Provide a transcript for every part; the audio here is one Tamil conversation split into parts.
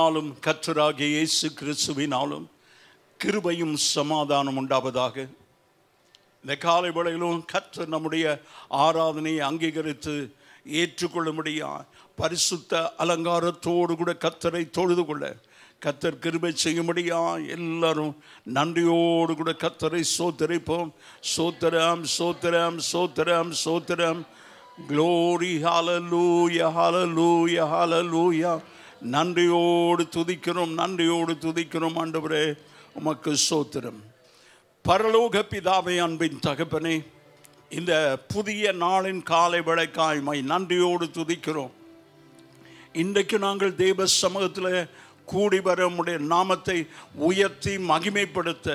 பிதாவினாலும் கர்த்தராகிய இயேசு கிறிஸ்துவினாலும் கிருபையும் சமாதானம் உண்டாவதாக. இந்த காலை வேளையிலும் கர்த்தர் நம்முடைய ஆராதனையை அங்கீகரித்து ஏற்றுக்கொள்ளும்படியா பரிசுத்த அலங்காரத்தோடு கூட கர்த்தரை தொழுது கொள்ள கர்த்தர் கிருபை செய்யும்படியா எல்லாரும் நன்றியோடு கூட கர்த்தரை சோத்தரிப்போம். சோத்திரம் சோத்திரம் சோத்திரம் சோத்திரம். க்ளோரி ஹல்லேலூயா ஹல்லேலூயா ஹல்லேலூயா. நன்றியோடு துதிக்கிறோம், நன்றியோடு துதிக்கிறோம். ஆண்டவரே உமக்கு சோத்திரம். பரலோக பிதாவே, அன்பின் தகப்பனே, இந்த புதிய நாளின் காலை வேளைக்காய் நன்றியோடு துதிக்கிறோம். இன்றைக்கு நாங்கள் தேவ சமூகத்தில் கூடி வர உம்முடைய நாமத்தை உயர்த்தி மகிமைப்படுத்த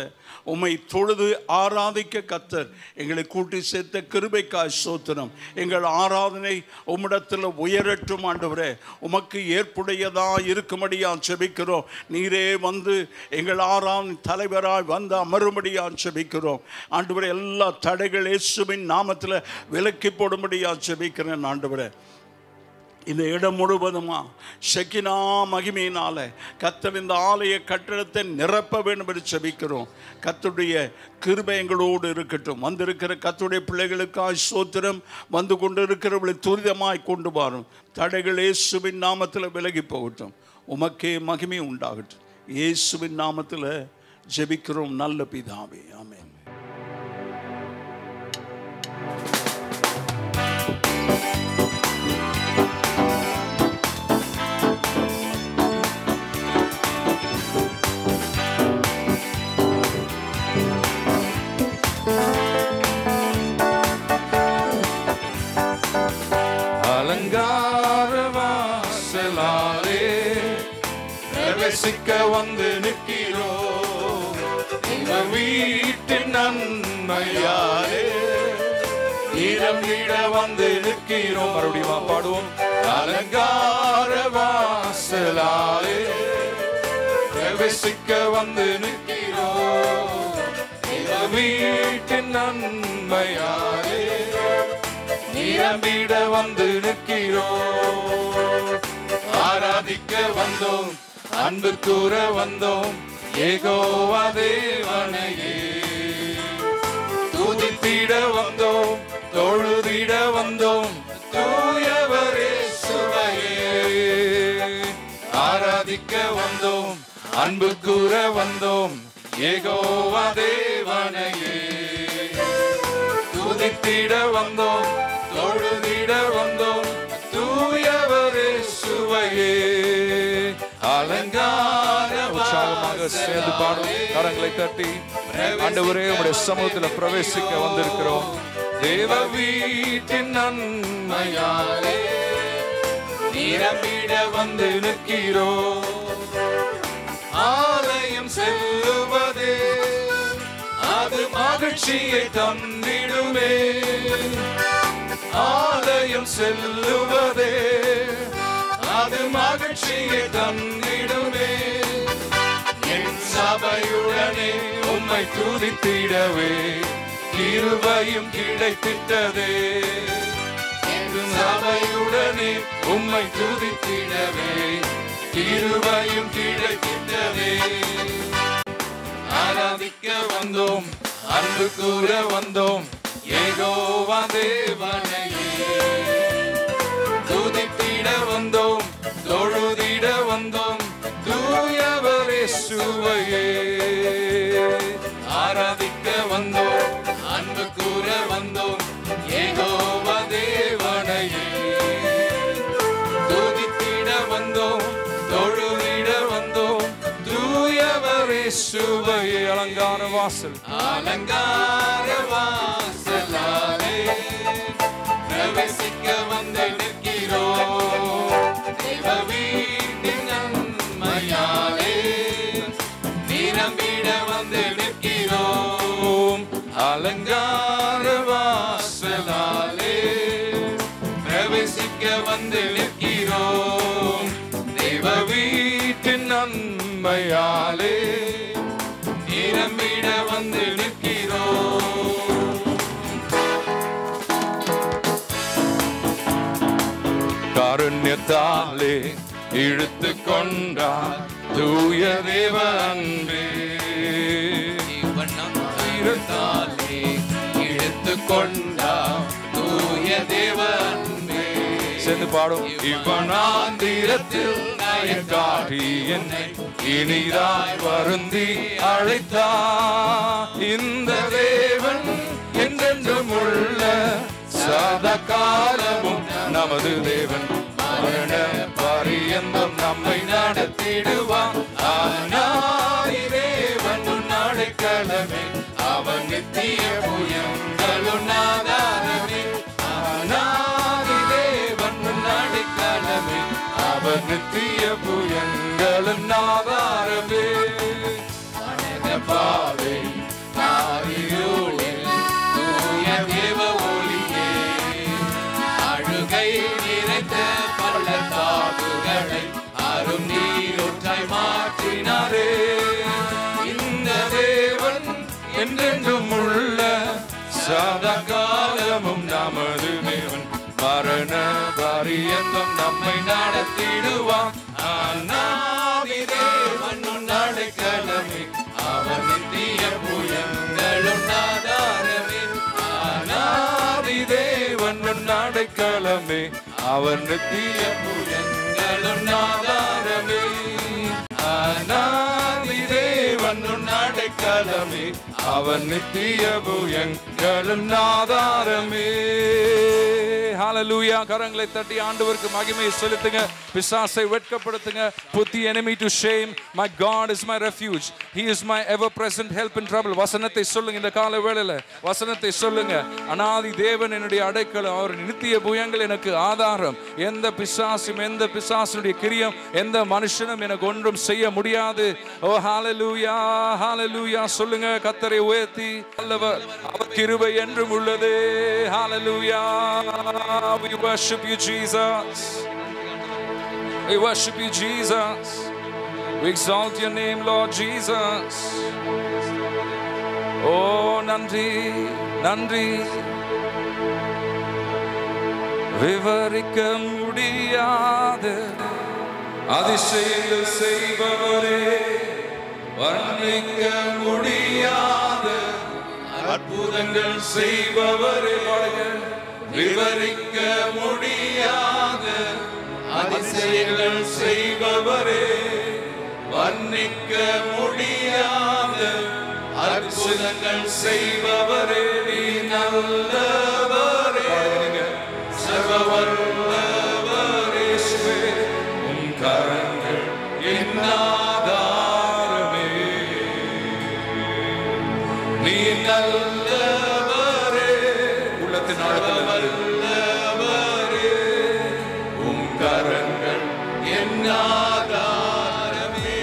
உம்மை தொழுது ஆராதிக்க கர்த்தர் எங்களை கூட்டி சேர்த்த கிருபைக்காய் ஸ்தோத்திரம். எங்கள் ஆராதனை உம்மிடத்தில் உயரட்டும் ஆண்டவரே. உமக்கு ஏற்புடையதாக இருக்கும்படியா செபிக்கிறோம். நீரே வந்து எங்கள் ஆராதனை தலைவராய் வந்து அமரும்படியா செபிக்கிறோம் ஆண்டவரே. எல்லா தடைகள் இயேசுவின் நாமத்தில் விலக்கி போடும்படியா செபிக்கிறேன் ஆண்டவரே. இந்த இடம் முழுவதுமா ஷெக்கினா மகிமையினால கர்த்தர் இந்த ஆலய கட்டடத்தை நிரப்ப வேண்டும் என்று செபிக்கிறோம். கர்த்தருடைய கிருபை எங்களோடு இருக்கட்டும். வந்திருக்கிற கர்த்தருடைய பிள்ளைகளுக்காய் ஸ்தோத்திரம். வந்து கொண்டு இருக்கிறவர்களை துரிதமாய் கொண்டு வரும். தடைகள் இயேசுவின் நாமத்தில் விலகி போகட்டும். உமக்கே மகிமை உண்டாகட்டும். இயேசுவின் நாமத்தில் ஜெபிக்கிறோம் நல்ல பிதாவே, ஆமென். பிரவேசிக்க வந்து நிற்கிறோம் வீட்டின் நன்மையாலே. நிரம்பிட வந்து நிற்கிறோம். மறுபடியும் பாடுவோம். அலங்கார வாசலாலே பிரவேசிக்க வந்து நிற்கிறோம் வீட்டின் நன்மையாலே. நிரம்பிட வந்து நிற்கிறோம். ஆராதிக்க வந்தோம், அன்பு கூற வந்தோம், யெகோவா தேவனையே. துதித்திட வந்தோம், தொழுதிட வந்தோம், தூயவரே சுவையே. ஆராதிக்க வந்தோம், அன்பு கூற வந்தோம், யெகோவா தேவனையே. துதித்திட வந்தோம், தொழுதிட வந்தோம், தூயவரே சுவையே. அலங்கார உற்சாகமாக சேர்ந்து பாடும். கரங்களை தட்டி ஆண்டவரே உம்முடைய சமூகத்தில் பிரவேசிக்க வந்திருக்கிறோம். தேவ வீட்டின் நன்மையாலே நிரம்பிட வந்து நிற்கிறோம். ஆலயம் செல்லுவதே அது மகிழ்ச்சியை தந்திடுமே. ஆலயம் செல்லுவதே அது மகிழ்ச்சியை தந்திடுமே. என் சபையுடனே உம்மை துதித்திடவே கிருபையும் கிடைத்திட்டதே. என் சபையுடனே உம்மை துதித்திடவே கிருபையும் கிடைத்திட்டதே. ஆராதிக்க வந்தோம், அன்பு கூற வந்தோம், யெகோவா தேவனையே. துதித்திட வந்தோம், தொழுதிட வந்தோம், தூயவரே சுவையே. ஆராதிக்க வந்தோம், அன்பு கூற வந்தோம், யெகோவா தேவனையே. துதித்திட வந்தோம், தொழுதிட வந்தோம், தூயவரே சுவையே. அலங்கார வாசல், அலங்கார வாசலாலே பிரவேசிக்க வந்து நிற்கிறோம். தேவ வீட்டின் நன்மையாலே நிரம்பிட வந்து நிற்கிறோம். அலங்கார வாசலாலே பிரவேசிக்க வந்து நிற்கிறோம். தேவ வீட்டின் நன்மையாலே நிரம்பிட வந்து நிற்கிறோம். காருண்யத்தாலே இழுத்து கொண்டார் தூய தேவ அன்பே. இவனாலே இழுத்து கொண்டார் தூய தேவ அன்பே. சேர்ந்து பாடும். இவனாந்திரத்தில் காட்டி என்னை இனிதாய் வருந்தி அழைத்தார். இந்த தேவன் என்றென்றும் உள்ள சதா காலமும் நமது தேவன். மரண பரியந்தம் நம்மை நடத்திடுவான். ஆனாதி தேவன் அடைக்கலமே, அவன் நித்திய புயங்களும் ஆதாரமே. ஆனாதி தேவன் அடைக்கலமே, அவன் நித்திய புயங்களும் ஆதாரமே. பாவை ஆரியோடில் தூய தேவ ஒளியே, அழுகை நிறைந்த பள்ளத்தாக்குகளை அரும் நீரூற்றாய் மாற்றினாரே. இந்த தேவன் என்றென்றும் உள்ள சதா காலமும் நமது தேவன். மரண பரியந்தம் நம்மை நடத்திடுவான். அநாதி தேவன் அடைக்கலமே, அவன் நித்திய புயங்களும் ஆதாரமே. அநாதி தேவன் அடைக்கலமே, அவன் நித்திய புயங்களும் ஆதாரமே. அநாதி தேவன் அடைக்கலமே, அவன் நித்திய புயங்களும் ஆதாரமே. ஹalleluya. கரங்களை தட்டி ஆண்டவருக்கு மகிமையை செலுத்துங்க. பிசாசை வெட்கப்படுத்துங்க. Put the enemy to shame. My God is my refuge. He is my ever present help in trouble. வசனத்தை சொல்லுங்க. இந்த கால வேளையில வசனத்தை சொல்லுங்க. அநாதி தேவன் என்னுடைய அடைக்கலம், அவர் நித்திய புயங்கள் எனக்கு ஆதாரம். எந்த பிசாசும் எந்த பிசாசுடைய கிரியம் எந்த மனுஷனும் எனக்கு ஒன்றும் செய்ய முடியாது. ஓ ஹalleluya, ஹalleluya சொல்லுங்க. கர்த்தரை உயர்த்தி அல்லவர், அவர் கிருபை என்றும் உள்ளது. ஹalleluya. We worship you, Jesus. We worship you, Jesus. We exalt your name, Lord Jesus. Oh, நன்றி நன்றி. விவரிக்க முடியாத அதிசயங்கள் செய்பவரே, வர்ணிக்க முடியாத அற்புதங்கள் செய்பவரே. விவரிக்க முடியாத அதிசயங்கள் செய்பவரே, வர்ணிக்க முடியாத அற்புதங்கள் செய்பவரே. நீ நல்லவரே, சர்வ வல்லவரே. உம் கரங்கள் என் ஆதாரமே. நீ நல்லவரே, உள்ளத்தின் ஆழத்தில் வல்லவரே. உம் கரங்கள் என் ஆதாரமே.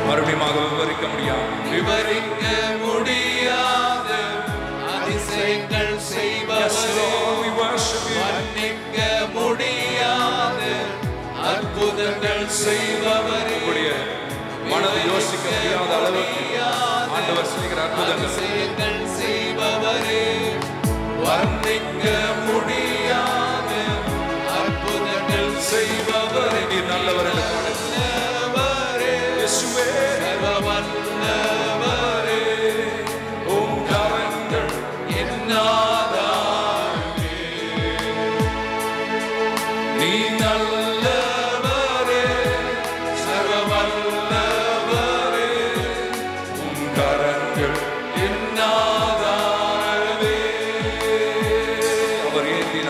மறுபடியும் விவரிக்க முடியாது, விவரிக்க முடியாத அதிசயங்கள் செய்பவரே, வர்ணிக்க முடியாத அற்புதங்கள் செய்பவரே. மனதை யோசிக்க முடியாத அளவுக்கு ஆண்டவர் செய்கிற அற்புதங்கள் செய்பவரே, வர்ணிக்க முடியாத அற்புதங்கள் செய்பவரே. நல்லவர் சர்வ வல்லவரே. உம் கரங்கள் என் ஆதாரமே. நீ நல்லவரே, சர்வ வல்லவரே. உம் கரங்கள் என் ஆதாரமே. அவர் ஏந்தி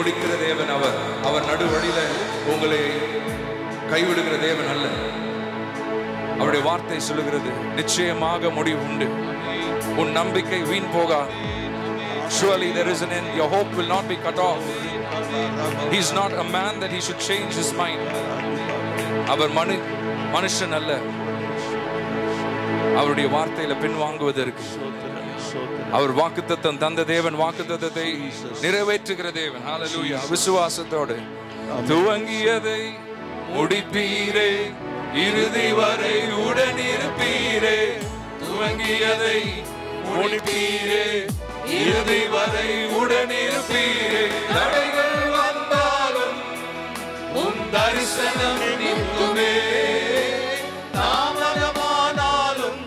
முடிக்கிற தேவன் அவர். அவர் நடுவழியில உங்களை கைவிடுகிற தேவன் அல்ல. அவருடைய வார்த்தை சொல்லுகிறது, நிச்சயமாக முடிவு உண்டு. உன் நம்பிக்கை வீண் போகாது. Surely there is an end. Your hope will not be cut off. He is not a man that he should change his mind. அவர் மனுஷன் அல்ல. அவருடைய வார்த்தையில பின்வாங்குவதற்கு அவர் வாக்குத்தத்தம் தந்த தேவன், வாக்குத்தத்தத்தை நிறைவேற்றுகிற தேவன். ஹalleluya. விசுவாசத்தோடு துவங்கியதை முடிப்பீரே, இறுதி வரை உடனிருப்பீரே. துவங்கியதை முடிப்பீரே, இறுதி வரை உடனிருப்பீரே. தடைகள் வந்தாலும் உன் தரிசனம் நிற்குமே. தாமதமானாலும்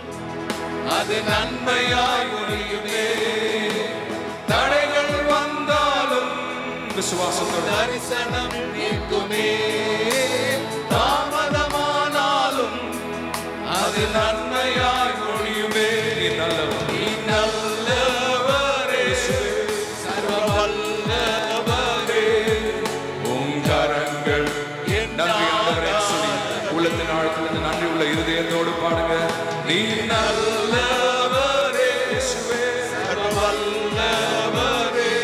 அது நன்மையாய் முடியுமே. தடைகள் வந்தாலும் விசுவாசத்தோடு தரிசனம் நிற்குமே. தாமதமானாலும் அது நன்மையாய் முடியுமே. நீ நல்லவர், நீ நல்லவரே, சர்வ வல்லவரே. உன் கரங்கள் நன்றி ஆண்டவரே சொல்லி உள்ளத்தின் ஆழத்திலிருந்து நன்றி உள்ள இருதயத்தோடு பாடுங்க. நீ நல்லவரே, சர்வ வல்லவரே.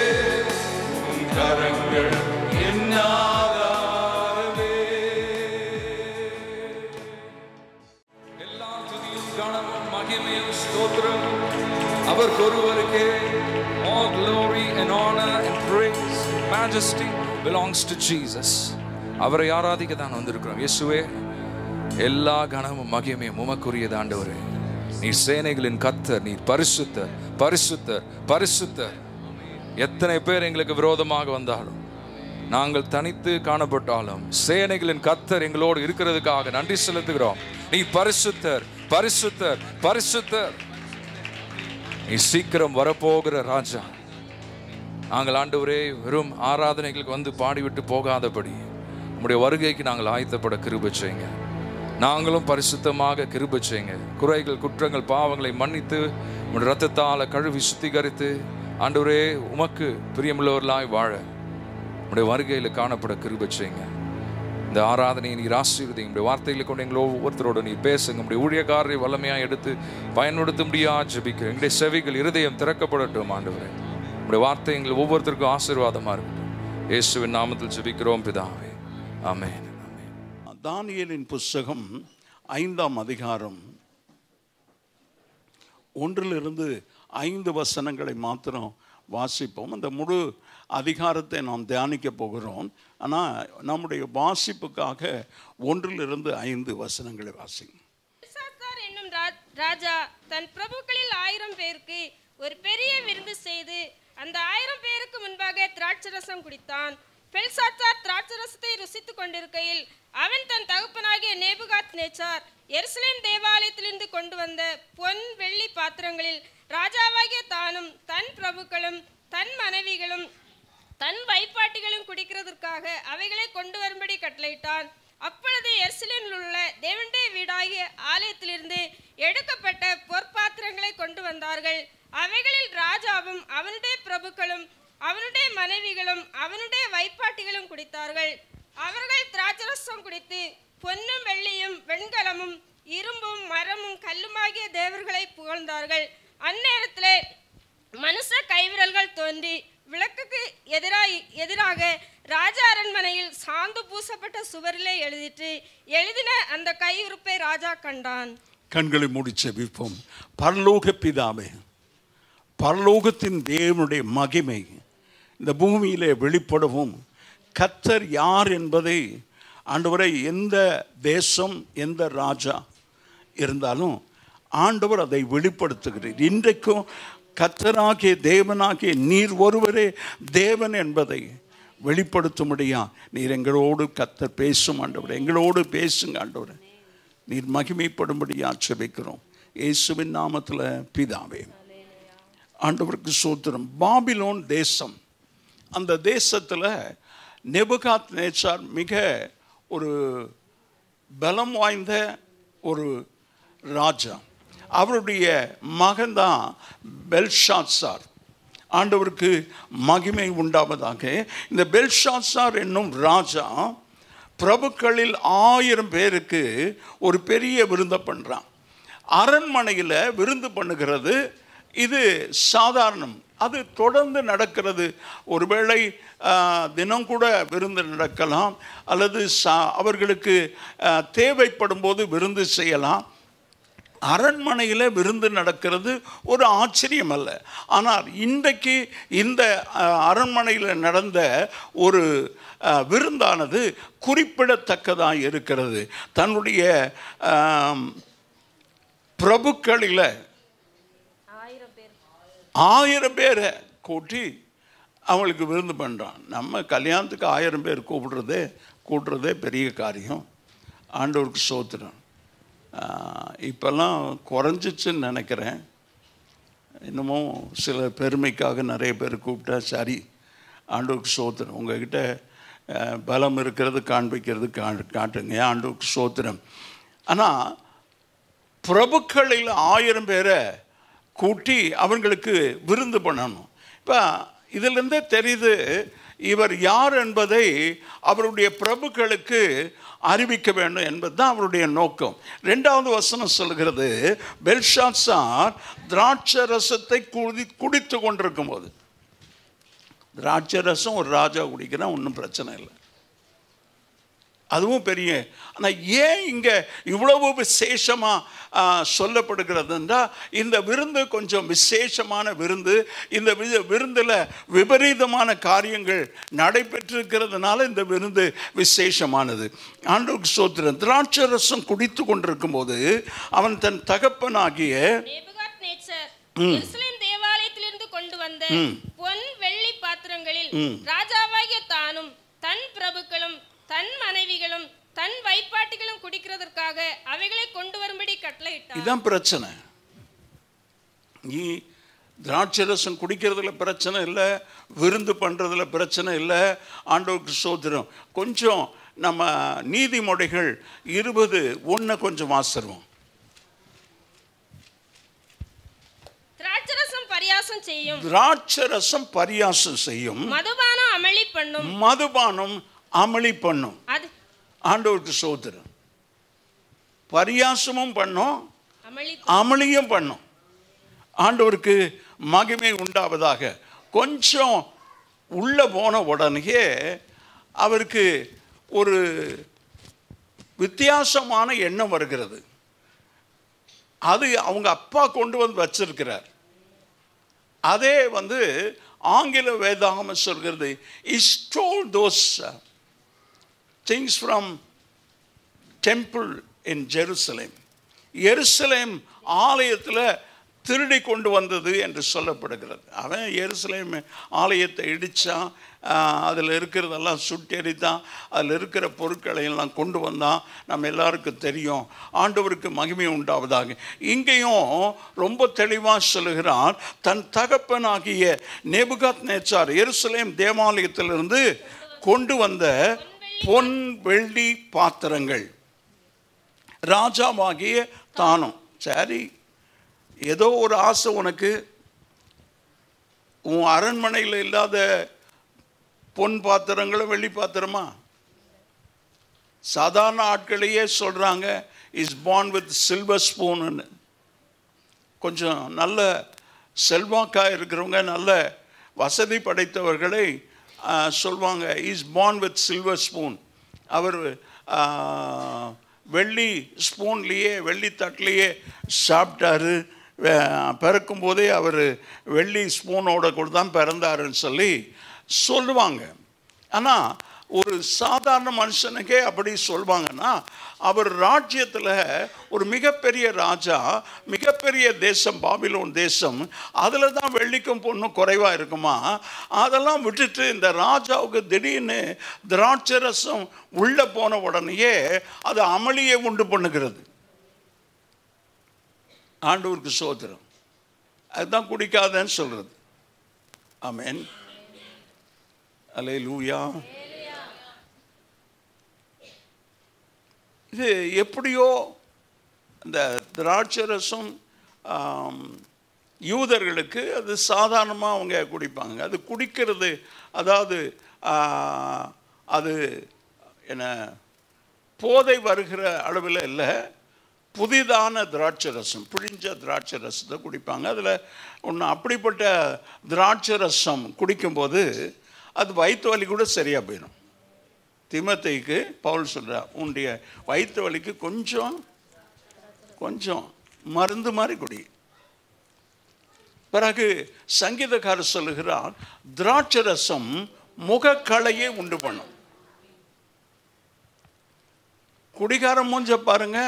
உன் கரங்கள் என் ஆதாரமே. எல்லா துதியும் கனமும் மகிமையும் ஸ்தோத்திரம் அவருக்கு ஒருவருக்கே. All glory and honor and praise, majesty belongs to Jesus. அவரை ஆராதிக்க தான் வந்திருக்கிறோம். இயேசுவே, எல்லா கனமும் மகிமையும் உமக்குரியது ஆண்டவரே. நீர் சேனைகளின் கர்த்தர், நீர் பரிசுத்தர், பரிசுத்தர், பரிசுத்தர். எத்தனை பேர் எங்களுக்கு விரோதமாக வந்தாலும், நாங்கள் தனித்து காணப்பட்டாலும், சேனைகளின் கர்த்தர் எங்களோடு இருக்கிறதுக்காக நன்றி செலுத்துகிறோம். நீ பரிசுத்தர், பரிசுத்தர், பரிசுத்தர். நீ சீக்கிரம் வரப்போகிற ராஜா. நாங்கள் ஆண்டவரே வெறும் ஆராதனைகளுக்கு வந்து பாடிவிட்டு போகாதபடி உம்முடைய வருகைக்கு நாங்கள் ஆயத்தப்பட கிருபை செய்யுங்க. நாங்களும் பரிசுத்தமாக கிருபை செய்யுங்க. குறைகள், குற்றங்கள், பாவங்களை மன்னித்து உம்முடைய இரத்தத்தால் கழுவி சுத்திகரித்து ஆண்டவரே உமக்கு பிரியமுள்ளவர்களாய் வாழ உம்முடைய வருகையில் காணப்பட கிருபை செய்யுங்க. இந்த ஆராதனையை நீர் ஆசீர்வதிங்க. உம்முடைய வார்த்தைகளை கொண்டு எங்களை ஒவ்வொருத்தரோடு நீர் பேசுங்க. உம்முடைய ஊழியக்காரரை வல்லமையாக எடுத்து பயன்படுத்த முடியாது ஜெபிக்கிறேன். எங்களுடைய செவிகள், இருதயம் திறக்கப்படட்டும் ஆண்டவரே. உம்முடைய வார்த்தை எங்கள் ஒவ்வொருத்தருக்கும் ஆசீர்வாதமாக இருக்கட்டும். இயேசுவின் நாமத்தில் ஜெபிக்கிறோம் பிதாவே, ஆமென். தானியேலின் புஸ்தகம் 5ஆம் அதிகாரம் 1-5 வசனங்களை மாத்திரம் வாசிப்போம். அந்த முழு அதிகாரத்தை நாம் தியானிக்க போகிறோம். ஆனால் நம்முடைய வாசிப்புக்காக 1-5 வசனங்களை வாசிங்க. என்னும் ராஜா தன் பிரபுக்களில் 1000 பேருக்கு ஒரு பெரிய விருந்து செய்து அந்த 1000 பேருக்கு முன்பாக திராட்சரசம் குடித்தான். பெல்சாத்சார் திராட்சரசத்தை ருசித்துக் கொண்டிருக்கையில் அவன் தன் தகப்பனாகிய நேபுகாத்நேச்சார் எருசலேம் தேவாலயத்திலிருந்து கொண்டு வந்த பொன் வெள்ளி பாத்திரங்களில் ராஜாவாகிய தானும் தன் பிரபுக்களும் தன் மனைவிகளும் தன் வைப்பாட்டிகளும் குடிக்கிறதற்காக அவைகளை கொண்டு வரும்படி கட்டளையிட்டான். அப்பொழுது எருசலேமில் உள்ள தேவனுடைய வீடாகிய ஆலயத்திலிருந்து எடுக்கப்பட்ட பொற்பாத்திரங்களை கொண்டு வந்தார்கள். அவைகளில் ராஜாவும் அவனுடைய பிரபுக்களும் அவனுடைய மனைவிகளும் அவனுடைய வைப்பாட்டிகளும் குடித்தார்கள். அவர்கள் திராட்சரசம் குடித்து பொன்னும் வெள்ளியும் வெண்கலமும் இரும்பும் மரமும் கல்லுமாகிய தேவர்களை புகழ்ந்தார்கள். அந்நேரத்திலே மனுஷ கைவிரல்கள் தோன்றி விளக்குக்கு எதிராக ராஜா அரண்மனையில் சாந்து பூசப்பட்ட சுவரிலே எழுதின அந்த கையுறுப்பை ராஜா கண்டான். கண்களை மூடி செபிப்போம். பரலோக பிதாவே, பரலோகத்தின் தேவனுடைய மகிமை இந்த பூமியிலே வெளிப்படவும், கர்த்தர் யார் என்பதை ஆண்டவரை எந்த தேசம் எந்த ராஜா இருந்தாலும் ஆண்டவர் அதை வெளிப்படுத்துகிறார். இன்றைக்கும் கர்த்தராகிய தேவனாகிய நீர் ஒருவரே தேவன் என்பதை வெளிப்படுத்தும்படியா நீர் எங்களோடு கர்த்தர் பேசும் ஆண்டவர், எங்களோடு பேசுங்க ஆண்டவர். நீர் மகிமைப்படும்படியா செபிக்கிறோம் இயேசுவின் நாமத்தில் பிதாவே. ஆண்டவருக்கு ஸ்தோத்திரம். பாபிலோன் தேசம், அந்த தேசத்தில் நேபுகாத்நேச்சார் மிக ஒரு பலம் வாய்ந்த ஒரு ராஜா. அவருடைய மகன்தான் பெல்ஷாத்சார். ஆண்டவருக்கு மகிமை உண்டாவதாக. இந்த பெல்ஷாத்சார் என்னும் ராஜா பிரபுக்களில் 1000 பேருக்கு ஒரு பெரிய விருந்தை பண்ணுறான். அரண்மனையில் விருந்து பண்ணுகிறது இது சாதாரணம். அது தொடர்ந்து நடக்கிறது. ஒருவேளை தினம் கூட விருந்து நடக்கலாம், அல்லது அவர்களுக்கு தேவைப்படும் போது விருந்து செய்யலாம். அரண்மனையில் விருந்து நடக்கிறது ஒரு ஆச்சரியம் அல்ல. ஆனால் இன்றைக்கு இந்த அரண்மனையில் நடந்த ஒரு விருந்தானது குறிப்பிடத்தக்கதாக இருக்கிறது. தன்னுடைய பிரபுக்களில் 1000 பேரை கூட்டி அவங்களுக்கு விருந்து பண்ணுறான். நம்ம கல்யாணத்துக்கு 1000 பேர் கூட்டுறதே பெரிய காரியம். ஆண்டவருக்கு ஸ்தோத்திரம். இப்போல்லாம் குறைஞ்சிச்சுன்னு நினைக்கிறேன். இன்னமும் சில பெருமைக்காக நிறைய பேர் கூப்பிட்டா சரி, ஆண்டவருக்கு ஸ்தோத்திரம். உங்கள்கிட்ட பலம் இருக்கிறது காண்பிக்கிறது காட்டுங்க, ஆண்டவருக்கு ஸ்தோத்திரம். ஆனால் பிரபுக்களில் 1000 பேரை கூட்டி அவங்களுக்கு விருந்து பண்ணணும். இப்போ இதிலிருந்தே தெரியுது இவர் யார் என்பதை அவருடைய பிரபுக்களுக்கு அறிவிக்க வேண்டும் என்பது தான் அவருடைய நோக்கம். 2வது வசனம் சொல்கிறது, பெல்ஷாத்சார் திராட்சை ரசத்தை குடித்து கொண்டிருக்கும் போது, திராட்சை ரசம் ஒரு ராஜா குடிக்கிறான், ஒன்றும் பிரச்சனை இல்லை, அதுவும் பெரிய. ஆனால் ஏன் இங்கே இவ்வளவு விசேஷமாக சொல்லப்படுகிறதுன்றா, இந்த விருந்து கொஞ்சம் விசேஷமான விருந்து. இந்த விருந்தில் விபரீதமான காரியங்கள் நடைபெற்றிருக்கிறதுனால இந்த விருந்து விசேஷமானது. ஆண்டவருக்கு ஸ்தோத்திரம். திராட்சை ரசம் குடித்து கொண்டிருக்கும் போது அவன் தன் தகப்பனாகிய தேவாலயத்திலிருந்து கொண்டு வந்த பொன் வெள்ளி பாத்திரங்களில் ராஜாவாகிய தானும் தன் பிரபுக்களும் தன் மனைவிகளும் தன் வைப்பாட்டிகளும் குடிக்கிறதற்காக அவைகளை கொண்டு வரும்படி கட்டளையிட்டார். இதுதான் பிரச்சனை. நீ திராட்சை ரசம் குடிக்கிறதுல பிரச்சனை இல்லை, விருந்து பண்ணுறதுல பிரச்சனை இல்லை. ஆண்டவருக்கு ஸ்தோத்திரம். கொஞ்சம் நம்ம நீதிமொழிகள் 20:1 கொஞ்சம் வாசிடுவோம். திராட்சரசம் பரியாசம் செய்யும், திராட்சை ரசம் பரியாசம் செய்யும், மதுபானம் அமளி பண்ணும், மதுபானம் அமளி பண்ணும். ஆண்டவருக்கு ஸ்தோத்திரம். பரியாசமும் பண்ணும், அமளியும் பண்ணும். ஆண்டவருக்கு மகிமை உண்டாவதாக. கொஞ்சம் உள்ள போன உடனே அவருக்கு ஒரு வித்தியாசமான எண்ணம் வருகிறது. அது அவங்க அப்பா கொண்டு வந்து வச்சிருக்கிறார். அதே ஆங்கில வேதாகமம் சொல்கிறது, he stole those things from temple in Jerusalem. எருசலேம் ஆலயத்தில் திருடி கொண்டு வந்தது என்று சொல்லப்படுகிறது. அவன் எருசலேம் ஆலயத்தை இடித்தான், அதில் இருக்கிறதெல்லாம் சுட்டெரித்தான், அதில் இருக்கிற பொருட்களை எல்லாம் கொண்டு வந்தான். நம்ம எல்லாருக்கும் தெரியும். ஆண்டவருக்கு மகிமை உண்டாவதாக. இங்கேயும் ரொம்ப தெளிவாக சொல்லுகிறான், தன் தகப்பனாகிய நேபுகாத்நேச்சார் எருசலேம் தேவாலயத்திலிருந்து கொண்டு வந்த பொன் வெள்ளி பாத்திரங்கள், ராஜாவாகிய தானும். சரி, ஏதோ ஒரு ஆசை உனக்கு, உன் அரண்மனையில் இல்லாத பொன் பாத்திரங்களும் வெள்ளி பாத்திரமா? சாதாரண ஆட்களையே சொல்கிறாங்க இஸ் பார்ன் வித் சில்வர் ஸ்பூன்னு. கொஞ்சம் நல்ல செல்வாக்காக இருக்கிறவங்க, நல்ல வசதி படைத்தவர்களை சொல்லுவாங்க is born with silver spoon. அவர் வெள்ளி ஸ்பூன்லேயே வெள்ளி தட்டிலேயே சாப்பிட்டாரு, பிறக்கும் போதே அவர் வெள்ளி ஸ்பூனோட கூட தான் பிறந்தாருன்னு சொல்லி சொல்லுவாங்க. ஆனால் ஒரு சாதாரண மனுஷனுக்கே அப்படி சொல்லுவாங்கன்னா, அவர் ராஜ்யத்தில் ஒரு மிகப்பெரிய ராஜா, மிகப்பெரிய தேசம் பாபிலோன் தேசம், அதில் தான் வெள்ளிக்கும் பொண்ணும் குறைவாக இருக்குமா? அதெல்லாம் விட்டுட்டு இந்த ராஜாவுக்கு திடீர்னு திராட்சை ரசம் உள்ளே போன உடனேயே அது அமளியை உண்டு பண்ணுகிறது. ஆண்டவருக்கு ஸ்தோத்திரம். அதுதான் குடிக்காதன்னு சொல்கிறது. ஆமென், அல்லேலூயா. இது எப்படியோ இந்த திராட்சை ரசம் யூதர்களுக்கு அது சாதாரணமாக அவங்க குடிப்பாங்க. அது குடிக்கிறது அதாவது அது என்ன போதை வருகிற அளவில் இல்லை, புதிதான திராட்சை ரசம், பிழிஞ்ச திராட்சை ரசத்தை குடிப்பாங்க. அதில் ஒன்று அப்படிப்பட்ட திராட்சை ரசம் குடிக்கும்போது அது வயிற்று வலி கூட சரியாக போயிடும். தீமோத்தேயுக்கு பவுல் சொல்கிறார், உன்னுடைய வயிற்று வலிக்கு கொஞ்சம் மருந்து மாதிரி குடி. பிறகு சங்கீதக்காரர் சொல்லுகிறார், திராட்சை ரசம் முகக்களையே உண்டு பண்ணும். குடிகாரன் மூஞ்ச பாருங்க,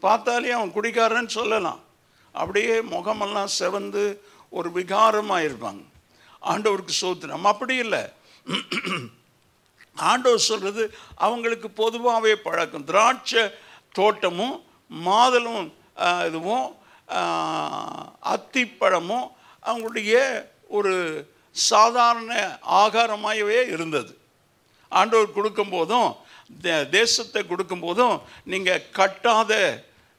பார்த்தாலே அவன் குடிகாரன்னு சொல்லலாம். அப்படியே முகமெல்லாம் செவந்து ஒரு விகாரமாக இருப்பாங்க. ஆண்டவருக்கு சோத்திரம் அப்படி இல்லை. ஆண்டவர் சொல்றது அவங்களுக்கு பொதுவாகவே பழக்கம். திராட்சை தோட்டமும் மாதுளம் இதுவும் அத்திப்பழமும் அவங்களுடைய ஒரு சாதாரண ஆகாரமாகவே இருந்தது. ஆண்டவர் கொடுக்கும்போதும் தேசத்தை கொடுக்கும்போதும் நீங்கள் கட்டாத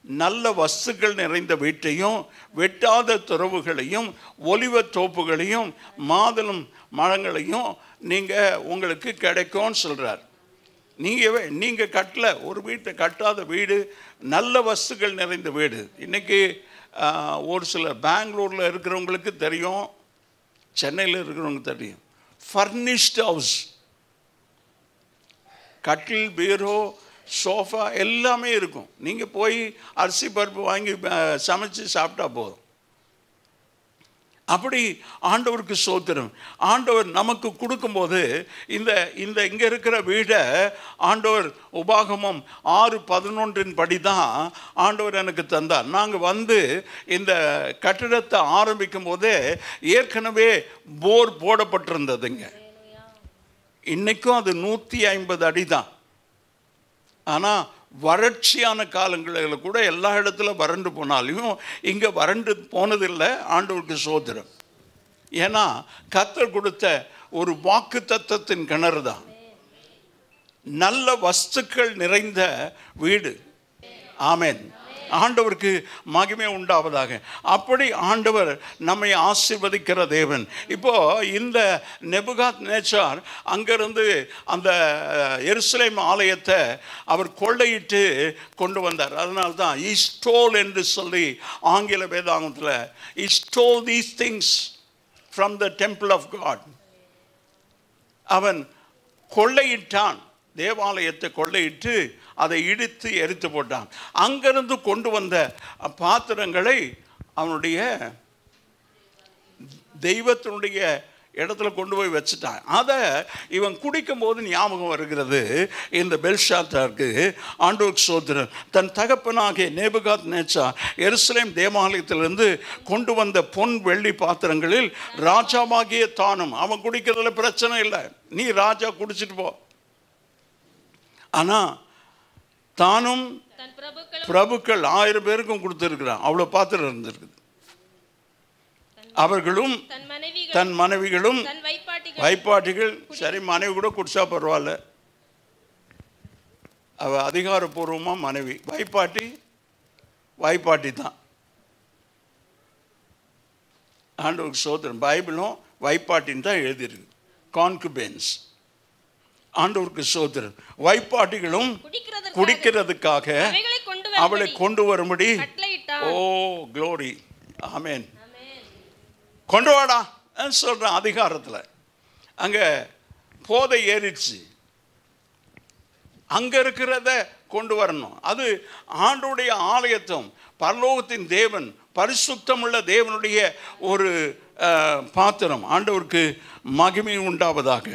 நல்ல வஸ்துக்கள் நிறைந்த வீட்டையும் வெட்டாத துறவுகளையும் ஒலிவ தோப்புகளையும் மாதுளம் மரங்களையும் நீங்கள் உங்களுக்கு கிடைக்கும்னு சொல்கிறார். நீங்கள் கட்டல ஒரு வீட்டை, கட்டாத வீடு, நல்ல வஸ்துக்கள் நிறைந்த வீடு. இன்றைக்கி ஒரு சில பெங்களூரில் இருக்கிறவங்களுக்கு தெரியும், சென்னையில் இருக்கிறவங்களுக்கு தெரியும், ஃபர்னிஷ்டு ஹவுஸ், கட்டில், பீரோ, சோஃபா எல்லாமே இருக்கும். நீங்கள் போய் அரிசி பருப்பு வாங்கி சமைச்சு சாப்பிட்டா போதும். அப்படி ஆண்டவருக்கு சோத்திரம். ஆண்டவர் நமக்கு கொடுக்கும்போது இந்த இந்த இங்கே இருக்கிற வீடை ஆண்டவர் உபாகமம் 6:11 படி தான் ஆண்டவர் எனக்கு தந்தார். நாங்கள் வந்து இந்த கட்டிடத்தை ஆரம்பிக்கும் போதே ஏற்கனவே போர் போடப்பட்டிருந்ததுங்க. இன்றைக்கும் அது 150 அடி தான். ஆனால் வறட்சியான காலங்களில் கூட எல்லா இடத்துல வறண்டு போனாலையும் இங்கே வறண்டு போனதில்லை. ஆண்டவருக்கு சோத்திரம். ஏன்னா கர்த்தர் கொடுத்த ஒரு வாக்கு தத்தத்தின் கிணறு தான். நல்ல வஸ்துக்கள் நிறைந்த வீடு. ஆமென். ஆண்டவருக்கு மகிமை உண்டாவதாக. அப்படி ஆண்டவர் நம்மை ஆசீர்வதிக்கிற தேவன். இப்போ இந்த நேபுகாத்நேச்சார் அங்கிருந்து அந்த எருசலேம் ஆலயத்தை அவர் கொள்ளையிட்டு கொண்டு வந்தார். அதனால தான் he stole என்று சொல்லி ஆங்கில வேதாகமத்தில் he stole these things from the temple of God. அவன் கொள்ளையிட்டான், தேவாலயத்தை கொள்ளையிட்டு அதை இடித்து எரித்து போட்டான். அங்கிருந்து கொண்டு வந்த பாத்திரங்களை அவனுடைய தெய்வத்தினுடைய இடத்துல கொண்டு போய் வச்சுட்டான். அதை இவன் குடிக்கும் போது ஞாபகம் வருகிறது இந்த பெல்ஷாத்தாருக்கு. ஆண்டவருக்கு சோத்திரம். தன் தகப்பனாகிய நேபுகாத்நேச்சார் எருசலேம் தேவாலயத்திலிருந்து கொண்டு வந்த பொன் வெள்ளி பாத்திரங்களில் ராஜாவாகிய தானும், அவன் குடிக்கிறதுல பிரச்சனை இல்லை, நீ ராஜா குடிச்சிட்டு போ. ஆனால் தானும் பிரபுக்கள் 1000 பேருக்கும் கொடுத்துருக்கிறான். அவ்வளோ பாத்திரம் இருந்திருக்குது. அவர்களும் தன் மனைவிகளும் வைப்பாட்டிகள். சரி, மனைவி கூட குடிச்சா பரவாயில்ல, அவ அதிகாரப்பூர்வமாக மனைவி. வைப்பாட்டி தான். ஆண்டவருக்கு சோத்திரம். பைபிளும் வைப்பாட்டின்னு தான் எழுதியிருக்கு, கான்குபென்ஸ். ஆண்டவருக்கு சோத்திரம். வைப்பாட்டிகளும் குடிக்கிறதுக்காக அவளை கொண்டு வரும்படி, ஓ க்ளோரி, ஆமென், கொண்டு வாடா சொல்றான் அதிகாரத்தில். அங்க போதை ஏறிடுச்சு, அங்க இருக்கிறத கொண்டு வரணும். அது ஆண்டவருடைய ஆலயத்தும் பரலோகத்தின் தேவன், பரிசுத்தமுள்ள தேவனுடைய ஒரு பாத்திரம். ஆண்டவருக்கு மகிமை உண்டாவதாக.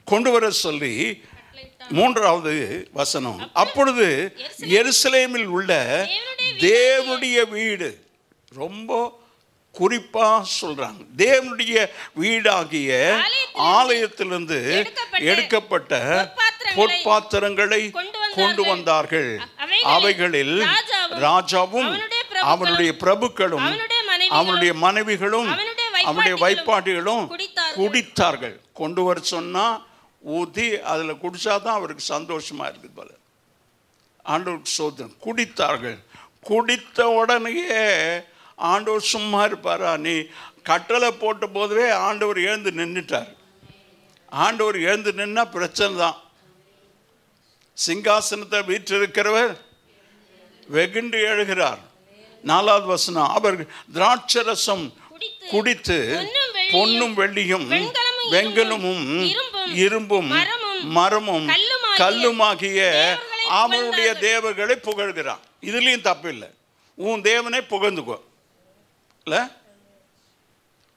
கொண்டு வர சொல்லி 3வது வசனம், அப்பொழுது எருசலேமில் உள்ள தேவனுடைய வீடு, ரொம்ப குறிப்பா சொல்றாங்க, தேவனுடைய வீடாகிய ஆலயத்திலிருந்து எடுக்கப்பட்ட பொற்பாத்திரங்களை கொண்டு வந்தார்கள். அவைகளில் ராஜாவும் அவனுடைய பிரபுக்களும் அவனுடைய மனைவிகளும் அவனுடைய வைப்பாட்டிகளும் குடித்தார்கள். கொண்டு வர சொன்னா ஊற்றி அதில் குடிச்சா தான் அவருக்கு சந்தோஷமாக இருக்குது போல. ஆண்டவருக்கு ஸ்தோத்திரம். குடித்தார்கள். குடித்த உடனேயே ஆண்டவர் சும்மா இருப்பாரா? நீ கட்டளை போட்ட போதவே ஆண்டவர் எழுந்து நின்றுட்டார். ஆண்டவர் எழுந்து நின்னா பிரச்சனை தான். சிங்காசனத்தை வீற்றிருக்கிறவர் வெகுண்டு எழுகிறார். 4வது வசனம், அவர் திராட்சரசம் குடித்து பொன்னும் வெள்ளியும் வெண்கலமும் இரும்பும் மரமும் கல்லுமாகிய அவனுடைய தேவர்களை புகழ்கிறான். இதுலயும் தப்பு இல்லை. உன் தேவனை புகழ்ந்துக்கோ. இல்லை,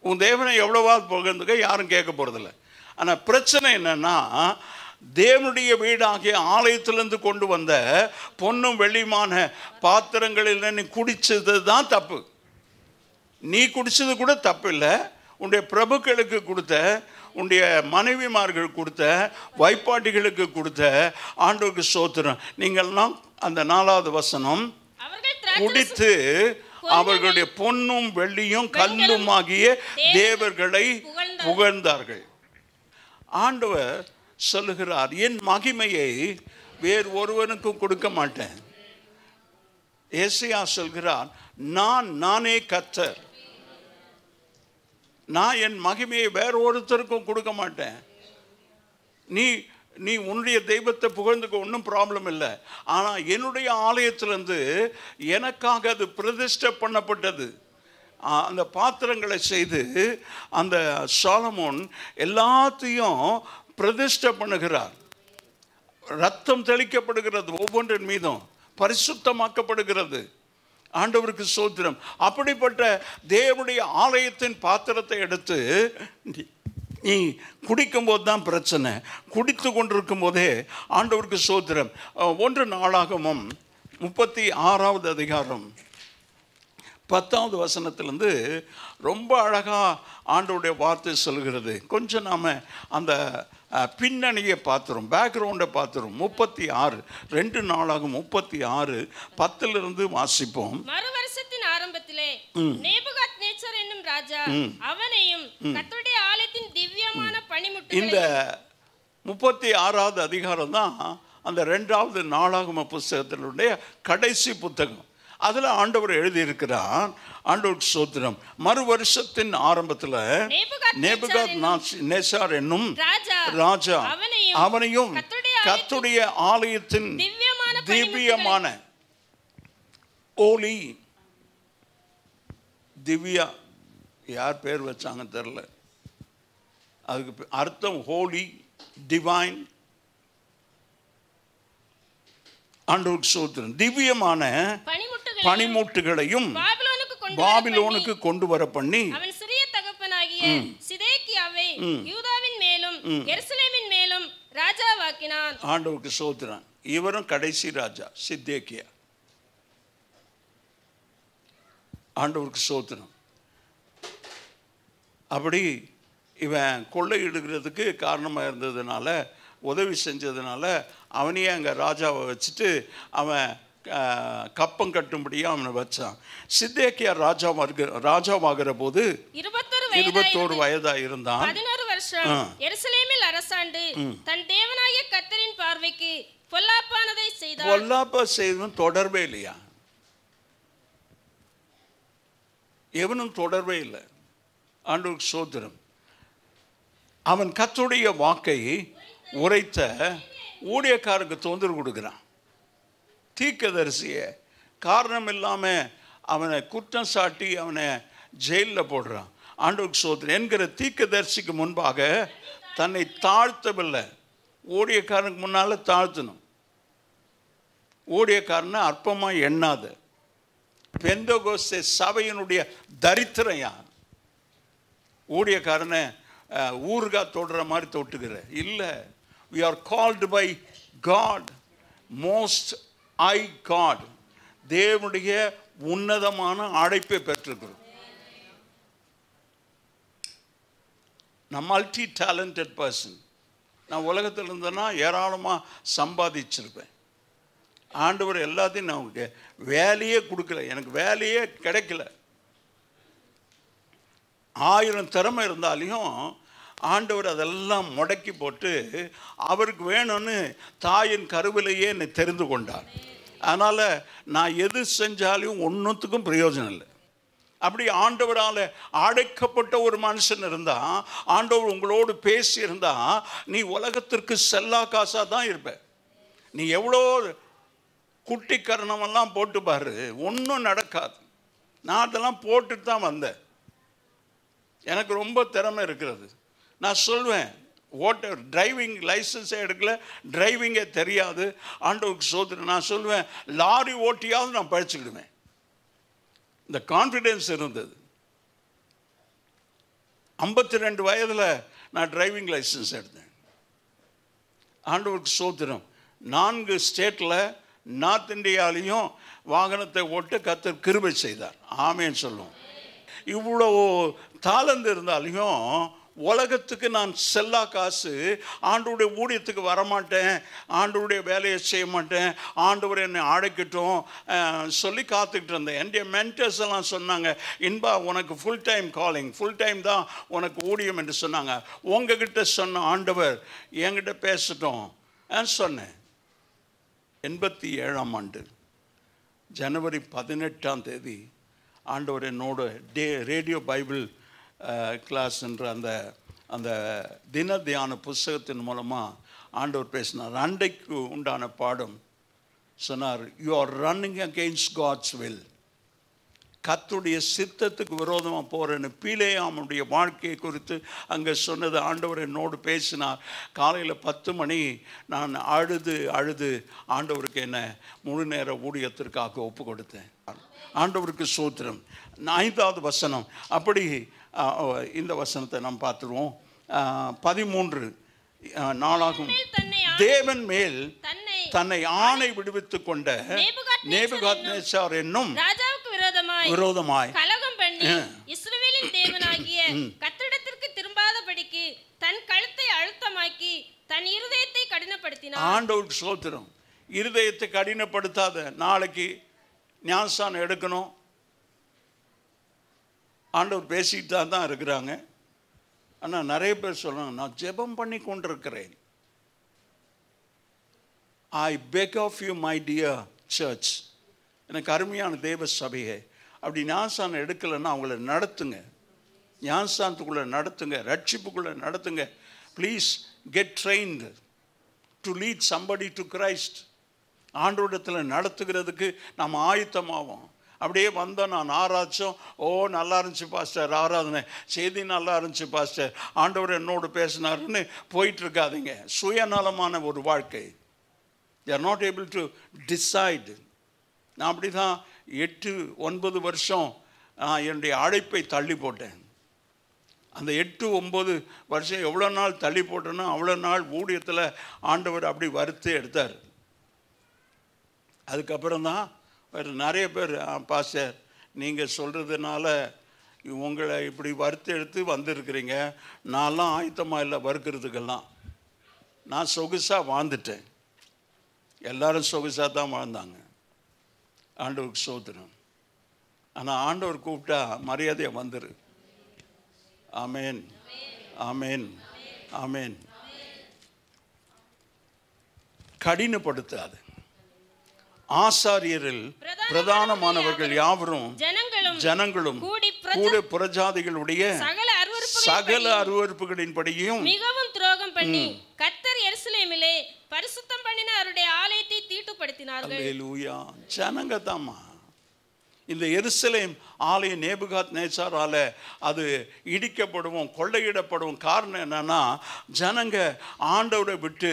உன் தேவனை எவ்வளவாது புகழ்ந்துக்க, யாரும் கேட்க போறதில்லை. ஆனா பிரச்சனை என்னன்னா, தேவனுடைய வீடாகிய ஆலயத்திலிருந்து கொண்டு வந்த பொன்னும் வெள்ளியுமான பாத்திரங்களில் நீ குடிச்சது தான் தப்பு. நீ குடிச்சது கூட தப்பு இல்லை. உன்னுடைய பிரபுக்களுக்கு கொடுத்த, உன்னுடைய மனைவிமார்கள் கொடுத்த, வைப்பாட்டிகளுக்கு கொடுத்த, ஆண்டவருக்கு ஸ்தோத்திரம். நீங்கள்லாம் அந்த 4வது வசனம், குடித்து அவர்களுடைய பொன்னும் வெள்ளியும் கல்லுமாகிய தேவர்களை புகழ்ந்தார்கள். ஆண்டவர் சொல்லுகிறார், என் மகிமையை வேறு ஒருவனுக்கும் கொடுக்க மாட்டேன். ஏசாயா சொல்கிறார், நானே கர்த்தர், நான் என் மகிமையை வேற ஒருத்தருக்கும் கொடுக்க மாட்டேன். நீ உன்னுடைய தெய்வத்தை புகழ்ந்துக்க ஒன்றும் ப்ராப்ளம் இல்லை. ஆனால் என்னுடைய ஆலயத்திலிருந்து எனக்காக அது பிரதிஷ்டை பண்ணப்பட்டது. அந்த பாத்திரங்களை செய்து அந்த சாலமோன் எல்லாத்தையும் பிரதிஷ்டை பண்ணுகிறார். ரத்தம் தெளிக்கப்படுகிறது, ஒவ்வொன்றின் மீதும் பரிசுத்தமாக்கப்படுகிறது. ஆண்டவருக்கு ஸ்தோத்திரம். அப்படிப்பட்ட தேவனுடைய ஆலயத்தின் பாத்திரத்தை எடுத்து நீ குடிக்கும் போது தான் பிரச்சனை. குடித்து கொண்டிருக்கும் போதே ஆண்டவருக்கு ஸ்தோத்திரம். 1 நாளாகமம் 36வது அதிகாரம் 10வது வசனத்திலிருந்து ரொம்ப அழகா ஆண்டவருடைய வார்த்தை சொல்கிறது. கொஞ்சம் நாம அந்த பின்னணியை பார்த்துரும், பேக்ரவுண்டை பார்த்துரும். 36 2 நாளாகும் 36 10 வாசிப்போம். மறுவருஷத்தின் ஆரம்பத்திலே நேபுகாத்நேச்சர் என்னும் ராஜா அவனையும் கர்த்தருடைய ஆலயத்தின் திவ்யமான பணிமுட்டுகளை, இந்த 36வது அதிகாரம் தான் அந்த 2வது நாளாகம புத்தகத்தினுடைய கடைசி புத்தகம். அதில் ஆண்டவர் எழுதியிருக்கிறார். ஆண்டவருக்கு ஸ்தோத்திரம். மறு வருஷத்தின் ஆரம்பத்தில் நேபுகாத்நேச்சார் என்னும் ராஜா அவனையும் கர்த்தருடைய ஆலயத்தின் திவ்யமான ஓலி, திவ்யா யார் பேர் வச்சாங்க தெரியல, அதுக்கு அர்த்தம் ஹோலி, டிவைன். ஆண்டவருக்கு ஸ்தோத்திரம். திவ்யமான பனிமுட்டுகளையும் பாபிலோனுக்கு கொண்டு வர பண்ணி அவன் சிறிய தகப்பனாகிய சிதேக்கியாவை யூதாவின் மேலும் எருசலேமின் மேலும் ராஜாவாக்கினான். ஆண்டவருக்கு ஸ்தோத்திரம். இவரும் கடைசி ராஜா சிதேக்கியா. ஆண்டவருக்கு ஸ்தோத்திரம். அப்படி இவன் கொள்ளையிடுகிறதுக்கு காரணமாக இருந்ததுனால, உதவி செஞ்சதுனால அவனையே அங்கே ராஜாவை வச்சுட்டு அவன் கப்பம் கட்டும்படியாக அவனை வச்சான். சிதேக்கியா ராஜாவாகிற போது 21 வயதாக இருந்தான். 11 வருஷம் எருசலேமில் அரசாண்டு தன் தேவனாகிய கர்த்தரின் பார்வைக்கு பொல்லாப்பானதை செய்தான். பொல்லாப்பா செய்தவன் தொடர்பே இல்லையா? எவனும் தொடர்பே இல்லை. ஆண்டவருக்கு ஸ்தோத்திரம். அவன் கர்த்தருடைய வாக்கை உரைத்த ஊழியக்காரருக்கு தொந்தரவு கொடுக்குறான். தீர்க்கதரிசியை காரணம் இல்லாமல் அவனை குற்றம் சாட்டி அவனை ஜெயிலில் போடுறான். ஆண்டவருக்கு ஸ்தோத்திரம். என்கிற தீர்க்கதரிசிக்கு முன்பாக தன்னை தாழ்த்தவில்லை. ஊழியக்காரனுக்கு முன்னால் தாழ்த்தணும். ஊழியக்காரனை அற்பமாக எண்ணாத. பெந்தகோஸ்தே சபையினுடைய தரித்திரம் யார்? ஊழியக்காரனை ஊறுகாய் தொடுற மாதிரி தொட்டுக்கிற இல்லை. we are called by God, most high God. தேவனுடைய உன்னதமான அழைப்பை பெற்றிருக்கிறோம். நான் மல்டி டேலண்டட் பர்சன். நான் உலகத்தில் இருந்தேன்னா ஏராளமாக சம்பாதிச்சிருப்பேன். ஆண்டவர் எல்லாத்தையும் நான் வேலையே கொடுக்கல, எனக்கு வேலையே கிடைக்கல. 1000 திறமை இருந்தாலையும் ஆண்டவர் அதெல்லாம் முடக்கி போட்டு அவருக்கு வேணும்னு தாயின் கருவிலேயே என்னை தெரிந்து கொண்டார். அதனால் நான் எது செஞ்சாலும் ஒன்றுத்துக்கும் பிரயோஜனம் இல்லை. அப்படி ஆண்டவரால் அழைக்கப்பட்ட ஒரு மனுஷன் இருந்தால், ஆண்டவர் உங்களோடு பேசியிருந்தா, நீ உலகத்திற்கு செல்லா காசாக தான் இருப்ப. நீ எவ்வளோ குட்டி கரணமெல்லாம் போட்டு பாரு, ஒன்றும் நடக்காது. நான் அதெல்லாம் போட்டுட்டு தான் வந்தேன். எனக்கு ரொம்ப திறமை இருக்கிறது. நான் சொல்வேன், டிரைவிங் லைசன்ஸே எடுக்கல, டிரைவிங்கே தெரியாது, ஆண்டவருக்கு சோதனை. நான் சொல்வேன், லாரி ஓட்டியாவது நான் பழிச்சுக்கிடுவேன். இந்த கான்ஃபிடென்ஸ் இருந்தது. 52 வயதில் நான் டிரைவிங் லைசன்ஸ் எடுத்தேன். ஆண்டவருக்கு சோத்திரம். 4 ஸ்டேட்டில் நார்த் இந்தியாலையும் வாகனத்தை ஓட்டு கர்த்தர் கிருபை செய்தார். ஆமேன்னு சொல்லுவோம். இவ்வளோ தாளந்து இருந்தாலையும் உலகத்துக்கு நான் செல்லா காசு, ஆண்டவருடைய ஊழியத்துக்கு வரமாட்டேன், ஆண்டவருடைய வேலையை செய்ய மாட்டேன், ஆண்டவர் என்னை அழைக்கட்டும் சொல்லி காத்துக்கிட்டு இருந்தேன். என்னுடைய மென்டர்ஸ் எல்லாம் சொன்னாங்க, இன்பா உனக்கு full time calling, full time தான் உனக்கு ஊழியம் என்று சொன்னாங்க. உங்ககிட்ட சொன்ன ஆண்டவர் என்கிட்ட பேசட்டும் சொன்னேன். 87ஆம் ஆண்டு ஜனவரி 18ஆம் தேதி ஆண்டவர் என்னோட ரேடியோ பைபிள் கிளாஸ் என்ற அந்த தின தியான புஸ்தகத்தின் மூலமாக ஆண்டவர் பேசினார். அன்றைக்கு உண்டான பாடம் சொன்னார், you are running against God's will. கர்த்தருடைய சித்தத்துக்கு விரோதமாக போகிறேன்னு பிலேயாமுடைய வாழ்க்கையை குறித்து அங்கே சொன்னது. ஆண்டவர் என்னோடு பேசினார். காலையில் 10 மணி நான் அழுது ஆண்டவருக்கு என்ன முழு நேர ஊழியத்திற்காக ஒப்பு கொடுத்தேன். ஆண்டவருக்கு சோத்திரம். 5வது வசனம். அப்படி இந்த வசனத்தை நாம் பார்த்துருவோம். 13 நாளாகும் தேவன் மேல் தன்னை ஆணை விடுவித்துக் கொண்ட நேபுகாத்நேச்சார் என்னும் விரோதமாய் கலகம் பண்ணி இஸ்ரவேலின் தேவனாகிய கர்த்தரிடத்திற்கு திரும்பாதபடிக்கு தன் கழுத்தை அழுத்தமாக்கி தன் இருதயத்தை கடினப்படுத்தினார். ஆண்டவருக்கு சோத்திரம். இருதயத்தை கடினப்படுத்தாத. நாளைக்கு ஞானஸ்நானம் எடுக்கணும், ஆண்டவர் பேசிட்டு தான் இருக்கிறாங்க. ஆனால் நிறைய பேர் சொல்கிறாங்க, நான் ஜெபம் பண்ணி கொண்டிருக்கிறேன். I beg of you my dear church, எனக்கு அருமையான தேவ சபையை, அப்படி ஞானஸ்நானம் எடுக்கலைன்னா அவங்கள நடத்துங்க, ஞானஸ்நானத்துக்குள்ளே நடத்துங்க, ரட்சிப்புக்குள்ளே நடத்துங்க. Please get trained to lead somebody to Christ. ஆண்டவரிடத்தில் நடத்துகிறதுக்கு நாம் ஆயத்தமாவோம். அப்படியே வந்தோம், நான் ஆராய்ச்சோம், நல்லா இருந்துச்சு பாஸ்டர், ஆராதனை செய்தி நல்லா இருந்துச்சு பாஸ்டர், ஆண்டவர் என்னோடு பேசினாருன்னு போயிட்டுருக்காதீங்க. சுயநலமான ஒரு வாழ்க்கை. they are not able to decide. நான் அப்படி தான் 8-9 வருஷம் என்னுடைய அழைப்பை தள்ளி போட்டேன். அந்த 8-9 வருஷம் எவ்வளோ நாள் தள்ளி போட்டேன்னா அவ்வளோ நாள் ஊழியத்தில் ஆண்டவர் அப்படி வறுத்து எடுத்தார். அதுக்கப்புறம் தான் வேறு நிறைய பேர், பாஸ்டர் நீங்கள் சொல்கிறதுனால உங்களை இப்படி வறுத்து எடுத்து வந்திருக்கிறீங்க, நான்லாம் ஆயத்தமாக இல்லை வறுக்கிறதுக்கெல்லாம். நான் சொகுசாக வாழ்ந்துட்டேன், எல்லாரும் சொகுசாக தான் வாழ்ந்தாங்க. ஆண்டவருக்கு சோதனம். ஆனால் ஆண்டவர் கூப்பிட்டா மரியாதையை வந்துரு. ஆமேன், ஆமேன், ஆமேன். கடினப்படுத்தாது. ஆசாரியரில் பிரதானமானவர்கள் யாவரும் ஜனங்களும் கூட புறஜாதிகளுடைய சகல அருவருப்புகளின்படியும் மிகவும் துரோகம் பண்ணி கர்த்தர் எருசலேமிலே பரிசுத்தம் பண்ணின அவருடைய ஆலயத்தை தீட்டுப்படுத்தினார்கள். அல்லேலூயா. ஜனங்க தாமா. இந்த எருசலேம் ஆலயம் நேபுகாத்நேச்சாரால அது இடிக்கப்படும், கொள்ளையிடப்படும். காரணம் என்னன்னா, ஜனங்க ஆண்டவரை விட்டு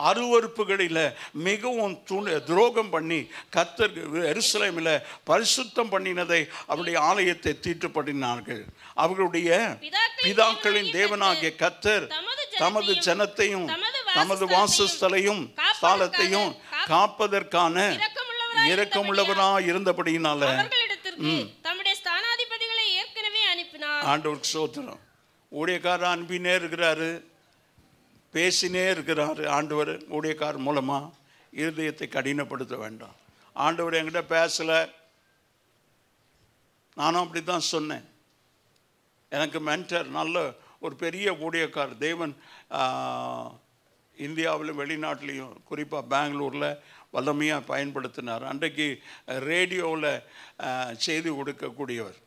அருவருப்புகளில் மிகவும் துரோகம் பண்ணி கர்த்தர் எருசலேமில் பரிசுத்தம் பண்ணினதை அவருடைய ஆலயத்தை தீட்டுப்படுத்தினார்கள். அவர்களுடைய பிதாக்களின் தேவனாகிய கர்த்தர் தமது ஜனத்தையும் தமது வாசஸ்தலையும் ஸ்தலத்தையும் காப்பதற்கான இரக்கமுள்ளவராய் இருந்தபடியினால தம்முடைய ஸ்தானாதிபதிகளை ஏற்கனவே அனுப்பினார். ஆண்டவருக்கு சோத்திரம். ஊழியக்காரர் அனுப்பினே இருக்கிறாரு, பேசினே இருக்கிறாரு. ஆண்டவர் ஊழியக்காரர் மூலமா இருதயத்தை கடினப்படுத்த வேண்டாம். ஆண்டவர் என்கிட்ட பேசலை, நானும் அப்படி தான் சொன்னேன். எனக்கு மென்டர் நல்ல ஒரு பெரிய ஊழியக்காரர், தேவன் இந்தியாவிலும் வெளிநாட்டிலையும் குறிப்பாக பெங்களூரில் வல்லமையாக பயன்படுத்தினார். அன்றைக்கு ரேடியோவில் செய்தி கொடுக்கக்கூடியவர்.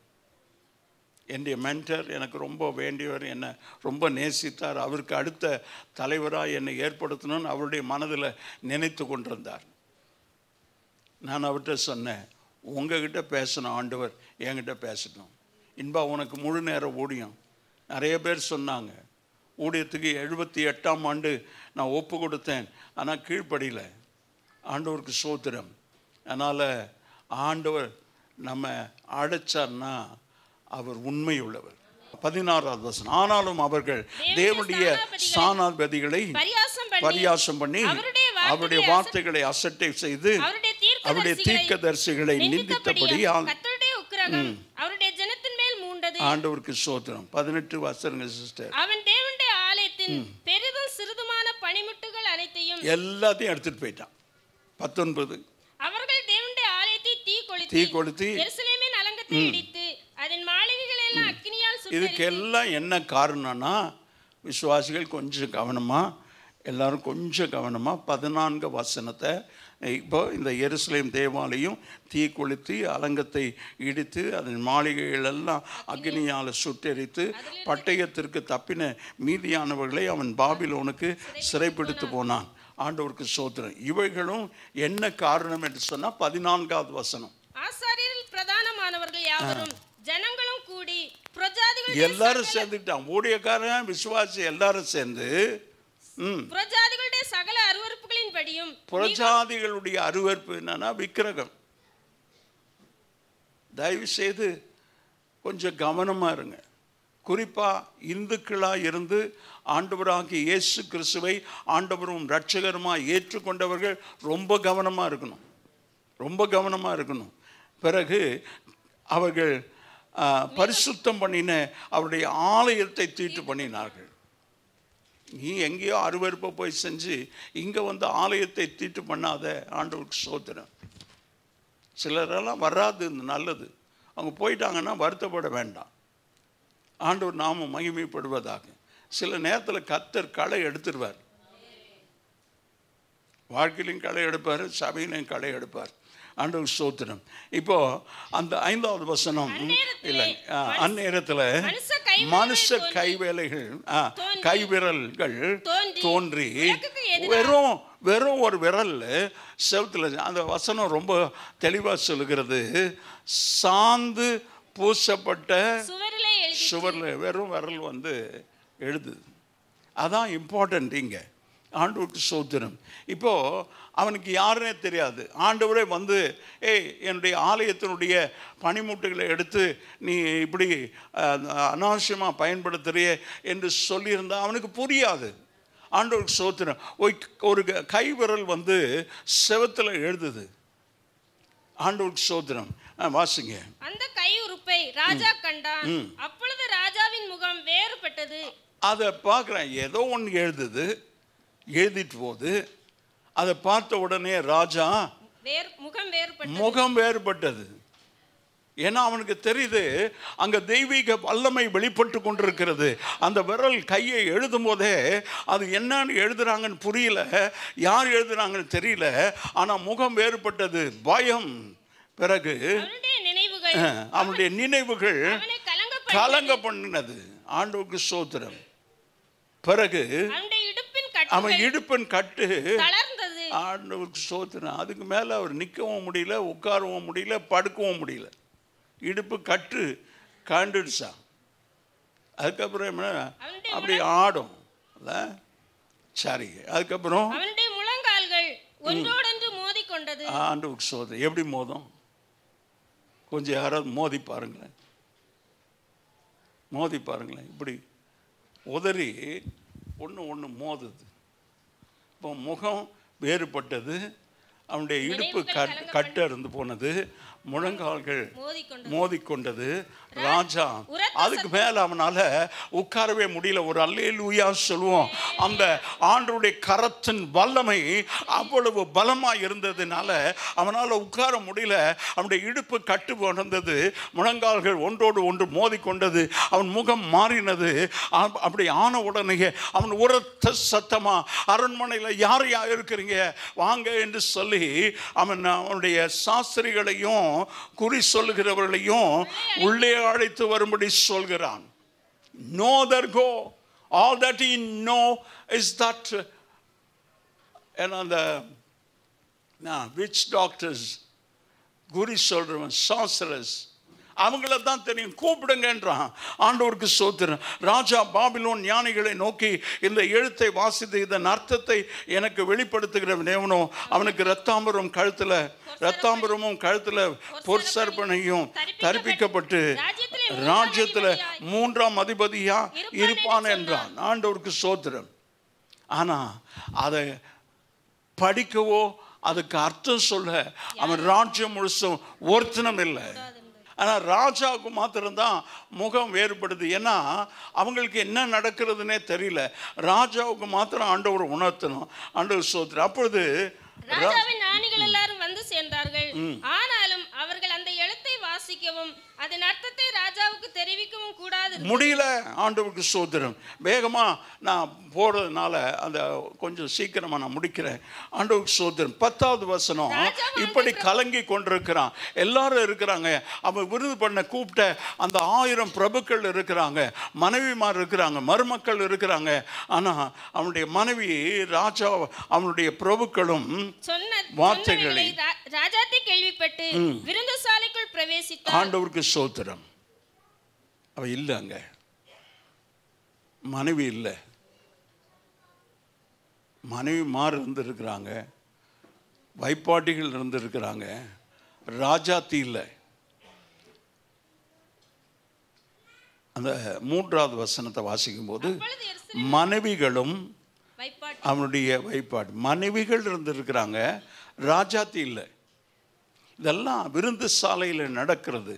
என்னுடைய மென்டர், எனக்கு ரொம்ப வேண்டியவர், என்னை ரொம்ப நேசித்தார். அவருக்கு அடுத்த தலைவராக என்னை ஏற்படுத்தணும்னு அவருடைய மனதில் நினைத்து கொண்டிருந்தார். நான் அவர்கிட்ட சொன்னேன், உங்ககிட்ட பேசணும் ஆண்டவர், என்கிட்ட பேசணும். இன்பா உனக்கு முழு நேரம் ஊழியம். நிறைய பேர் சொன்னாங்க. ஊழியத்துக்கு 78ஆம் ஆண்டு நான் ஒப்பு கொடுத்தேன், ஆனால் கீழ்ப்படியில். ஆண்டவருக்கு சோத்திரம். அதனால் ஆண்டவர் நம்ம அழைச்சார்னா அவர் உண்மை உள்ளவர். 16வது வசனம். ஆனாலும் அவர்கள் தேவனுடைய ஸ்தானாதிபதிகளை பரியாசம் பண்ணி அவருடைய வார்த்தைகளை அசட்டை செய்து அவருடைய தீர்க்கதரிசிகளை நிந்தித்தபடி ஆண்டவருக்கு சோத்திரம். 18 வசனங்க சிஸ்டர். அவன் தேவனுடைய ஆலயத்தின் பெரிதும் சிறிதுமான பணிமுட்டுகள் அனைத்தையும் எல்லாத்தையும் எடுத்துட்டு போயிட்டான். 19 அவர்கள் தேவனுடைய ஆலயத்தை தீ கொளுத்தி எருசலேமின் அலங்கத்தை இடித்து அதன் மாளிகைகளை எல்லாம் அக்கினியால் சுட்டெரித்து. இதுக்கெல்லாம் என்ன காரணம்னா, விசுவாசிகள் கொஞ்சம் கவனமா, எல்லாரும் கொஞ்சம் கவனமா 14 வசனத்தை இப்போ இந்த எருசலேம் தேவாலயம் தீ கொளுத்தி அலங்கத்தை இடித்து அதன் மாளிகைகளெல்லாம் அக்னியால் சுட்டெரித்து பட்டயத்திற்கு தப்பின மீதியானவர்களை அவன் பாபிலோனுக்கு சிறைப்பிடித்து போனான். ஆண்டவருக்கு சோத்திரம். இவைகளும் என்ன காரணம் என்று சொன்னா 14வது வசனம். ஆசாரியரில் பிரதானமானவர்கள் யாவரும் ஜனங்களும் கூடி பிரஜாதிகள் எல்லாரும் சேர்ந்துட்டான். ஊழியக்காரன் விசுவாசி எல்லாரும் சேர்ந்து பிரஜாதிகளுடைய சகல அருவருப்புகளின் படியும். பிரஜாதிகளுடைய அருவருப்பு என்னன்னா விக்கிரகம். தயவு செய்து கொஞ்சம் கவனமா இருங்க. குறிப்பா இந்துக்களா இருந்து ஆண்டவராகிய இயேசு கிறிஸ்துவை ஆண்டவரும் இரட்சகருமாய் ஏற்றுக்கொண்டவர்கள் ரொம்ப கவனமா இருக்கணும், ரொம்ப கவனமா இருக்கணும். பிறகு அவர்கள் பரிசுத்தம் பண்ணின அவருடைய ஆலயத்தை தீட்டு பண்ணினார்கள். நீ எங்கேயோ அருவருப்பை போய் செஞ்சு இங்கே வந்து ஆலயத்தை தீட்டு பண்ணாத. ஆண்டவருக்கு சோத்திரம். சிலரெல்லாம் வராது நல்லது, அவங்க போயிட்டாங்கன்னா வருத்தப்பட வேண்டாம். ஆண்டவர் நாம மகிமைப்படுவதாக. சில நேரத்தில் கர்த்தர் களை எடுத்துருவார். வாழ்க்கையிலையும் களை எடுப்பார், சபையிலையும் களை எடுப்பார். ஆண்டவர் சோத்திரம். இப்போ அந்த 5வது வசனம் இல்லை, அந்நேரத்தில் மனுஷ கைவேலைகள் கைவிரல்கள் தோன்றி வெறும் ஒரு விரல் செவுத்துல. அந்த வசனம் ரொம்ப தெளிவாக சொல்லுகிறது. சாந்து பூசப்பட்ட சுவரில் வெறும் விரல் வந்து எழுதுது. அதான் இம்பார்ட்டன்ட் இங்க. ஆண்டவருக்கு சோத்திரம். இப்போ அவனுக்கு யாருன்னே தெரியாது. ஆண்டவரே வந்து என்னுடைய ஆலயத்தினுடைய பனிமுட்டுகளை எடுத்து நீ இப்படி அனாவசியமாக பயன்படுத்துறியே என்று சொல்லியிருந்தா அவனுக்கு புரியாது. ஆண்டவருக்கு சோத்திரம். ஒரு கைவிரல் வந்து செவத்தில் எழுதுது. ஆண்டவருக்கு சோத்திரம். வாசிங்க. அந்த கை உறுப்பை ராஜா கண்டான். அப்பொழுது ராஜாவின் முகம் வேறுபட்டது. அதை பார்க்குறேன், ஏதோ ஒன்று எழுதுது, எழுதிட்டு போகுது. அதை பார்த்த உடனே ராஜா முகம் வேறுபட்டது. ஏன்னா அவனுக்கு தெரியுது அங்க தெய்வீக வல்லமை வெளிப்பட்டு கொண்டிருக்கிறது. அந்த விரல் கையை எழுதும் போதே அது என்னன்னு எழுதுறாங்கன்னு புரியல, யார் எழுதுறாங்கன்னு தெரியல. ஆனா முகம் வேறுபட்டது, பயம். பிறகு அவனுடைய நினைவுகள் கலங்க பண்ணினது. ஆண்டவருக்கு சோத்திரம். பிறகு அவன் இடுப்பின் கட்டு ஆண்டவருக்கு சோத்திரம். அதுக்கு மேல அவர் நிற்கவும் முடியல, உட்காரவும் முடியல, படுக்கவும் முடியல. இடுப்பு கட்டு காண்டுடுச்சா. அதுக்கப்புறம் என்ன அப்படி ஆடும். சரி, அதுக்கப்புறம் முழங்கால்கள் ஒன்றோடொன்று மோதிக்கொண்டது. ஆண்டவருக்கு சோத்திரம். எப்படி மோதும்? கொஞ்சம் யாராவது மோதி பாருங்களேன், மோதி பாருங்களேன். இப்படி உதறி ஒன்று மோதுது. இப்போ முகம் வேறுபட்டது, அவனுடைய இடுப்பு கட்டு இருந்து போனது, முழங்கால்கள் மோதிக்கொண்டது. மோதிக்கொண்டது. ராஜா உரத்த அதுக்கு மேல அவனால உட்காரவே முடியல. ஒரு அல்லேலூயா சொல்லுவோம். அந்த ஆண்டவருடைய கரத்தின் வல்லமை அவ்வளவு பலமா இருந்ததுனால அவனால உட்கார முடியல. அவனுடைய இடுப்பு கட்டு கொண்டது, முழங்கால்கள் ஒன்றோடு ஒன்று மோதிக்கொண்டது, அவன் முகம் மாறினது. அப்படி ஆன உடனே அவன் உரத்த சத்தமா, அரண்மனையில் யார் யார் இருக்கிறீங்க வாங்க என்று சொல்லி அவனுடைய சாஸ்திரிகளையும் குறி சொல்லுகிறவர்களையும் உள்ளே அழைத்து வரும்படி சொல்கிறான். No other go. All that he know is that and the witch doctors, குறி சொல்றவன், sorcerers, அவங்கள தான் தெரியும், கூப்பிடுங்கன்றான். ஆண்டவருக்கு ஸ்தோத்திரம். ராஜா பாபிலோன் ஞானிகளை நோக்கி இந்த எழுத்தை வாசித்து இதன் அர்த்தத்தை எனக்கு வெளிப்படுத்துகிறவன் எவனோ அவனுக்கு ரத்தாம்பரமும் கழுத்துல பொற்சர்பனையும் தரிப்பிக்கப்பட்டு ராஜ்யத்தில் 3ஆம் அதிபதியா இருப்பான் என்றான். ஆண்டவருக்கு ஸ்தோத்திரம். ஆனா அதை படிக்கவோ அதுக்கு அர்த்தம் சொல்ல அவன் ராஜ்யம் முழுசும் ஒருத்தனும் இல்லை. ஆனால் ராஜாவுக்கு மாத்திரம்தான் முகம் வேறுபடுது. ஏன்னா அவங்களுக்கு என்ன நடக்கிறதுனே தெரியல. ராஜாவுக்கு மாத்திரம் ஆண்டவர் உணர்த்தணும். ஆண்டவர் ஸ்தோத்திரம். அப்பொழுது ராஜாவின் ஞானிகள் எல்லாரும் வந்து சேர்ந்தார்கள். ஆனாலும் அவர்கள் அந்த எழுத்தை வாசிக்கவும் அதன் அர்த்தத்தை ராஜாவுக்கு தெரிவிக்கவும் கூடாது முடியல. ஆண்டவருக்கு ஸ்தோத்திரம். வேகமா நான் போறதுனால அந்த கொஞ்சம் சீக்கிரமா நான் முடிக்கிறேன். ஆண்டவருக்கு ஸ்தோத்திரம். 10வது வசனம். இப்படி கலங்கி கொண்டிருக்கிறான். எல்லாரும் இருக்கிறாங்க. அவன் விருது பண்ண கூப்பிட்ட அந்த 1000 பிரபுக்கள் இருக்கிறாங்க, மனைவிமார் இருக்கிறாங்க, மருமக்கள் இருக்கிறாங்க. ஆனா அவனுடைய மனைவி ராஜா அவனுடைய பிரபுக்களும் சொன்ன வார்த்தைகளை ராஜாத்தை கேள்விப்பட்டு விருந்துசாலைக்குள் பிரவேசித்தார். ஆண்டவருக்கு ஸ்தோத்திரம். அவ இல்ல, அங்க மனைவி இல்ல, மனைவிமார் இருந்திருக்கிறாங்க, வைப்பாட்டிகள் இருந்திருக்கிறாங்க, ராஜாத்தி இல்லை. அந்த 3வது வசனத்தை வாசிக்கும் போது மனைவிகளும் அவனுடைய வைப்பாடு, மனைவிகள் இருந்திருக்கிறாங்க, ராஜாத்தி இல்லை. இதெல்லாம் விருந்து சாலையில் நடக்கிறது.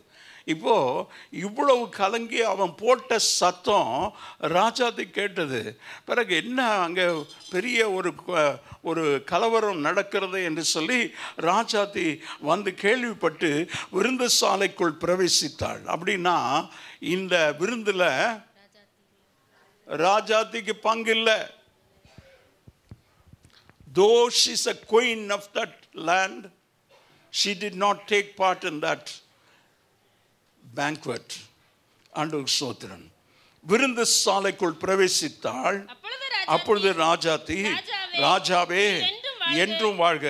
இப்போ இவ்வளவு கலங்கி அவன் போட்ட சத்தம் ராஜாத்தி கேட்டது. பிறகு என்ன அங்கே பெரிய ஒரு கலவரம் நடக்கிறது என்று சொல்லி ராஜாத்தி வந்து கேள்விப்பட்டு விருந்து சாலைக்குள் பிரவேசித்தாள். அப்படின்னா இந்த விருந்தில் ராஜாத்திக்கு பங்கு இல்லை. Though she is a queen of that land, she did not take part in that banquet. ஆண்டவருக்கு ஸ்தோத்திரம். விருந்து சாலைக்குள் பிரவேசித்தாள். அப்பொழுது ராஜாத்தி, ராஜாவே என்றும் வாழ்க.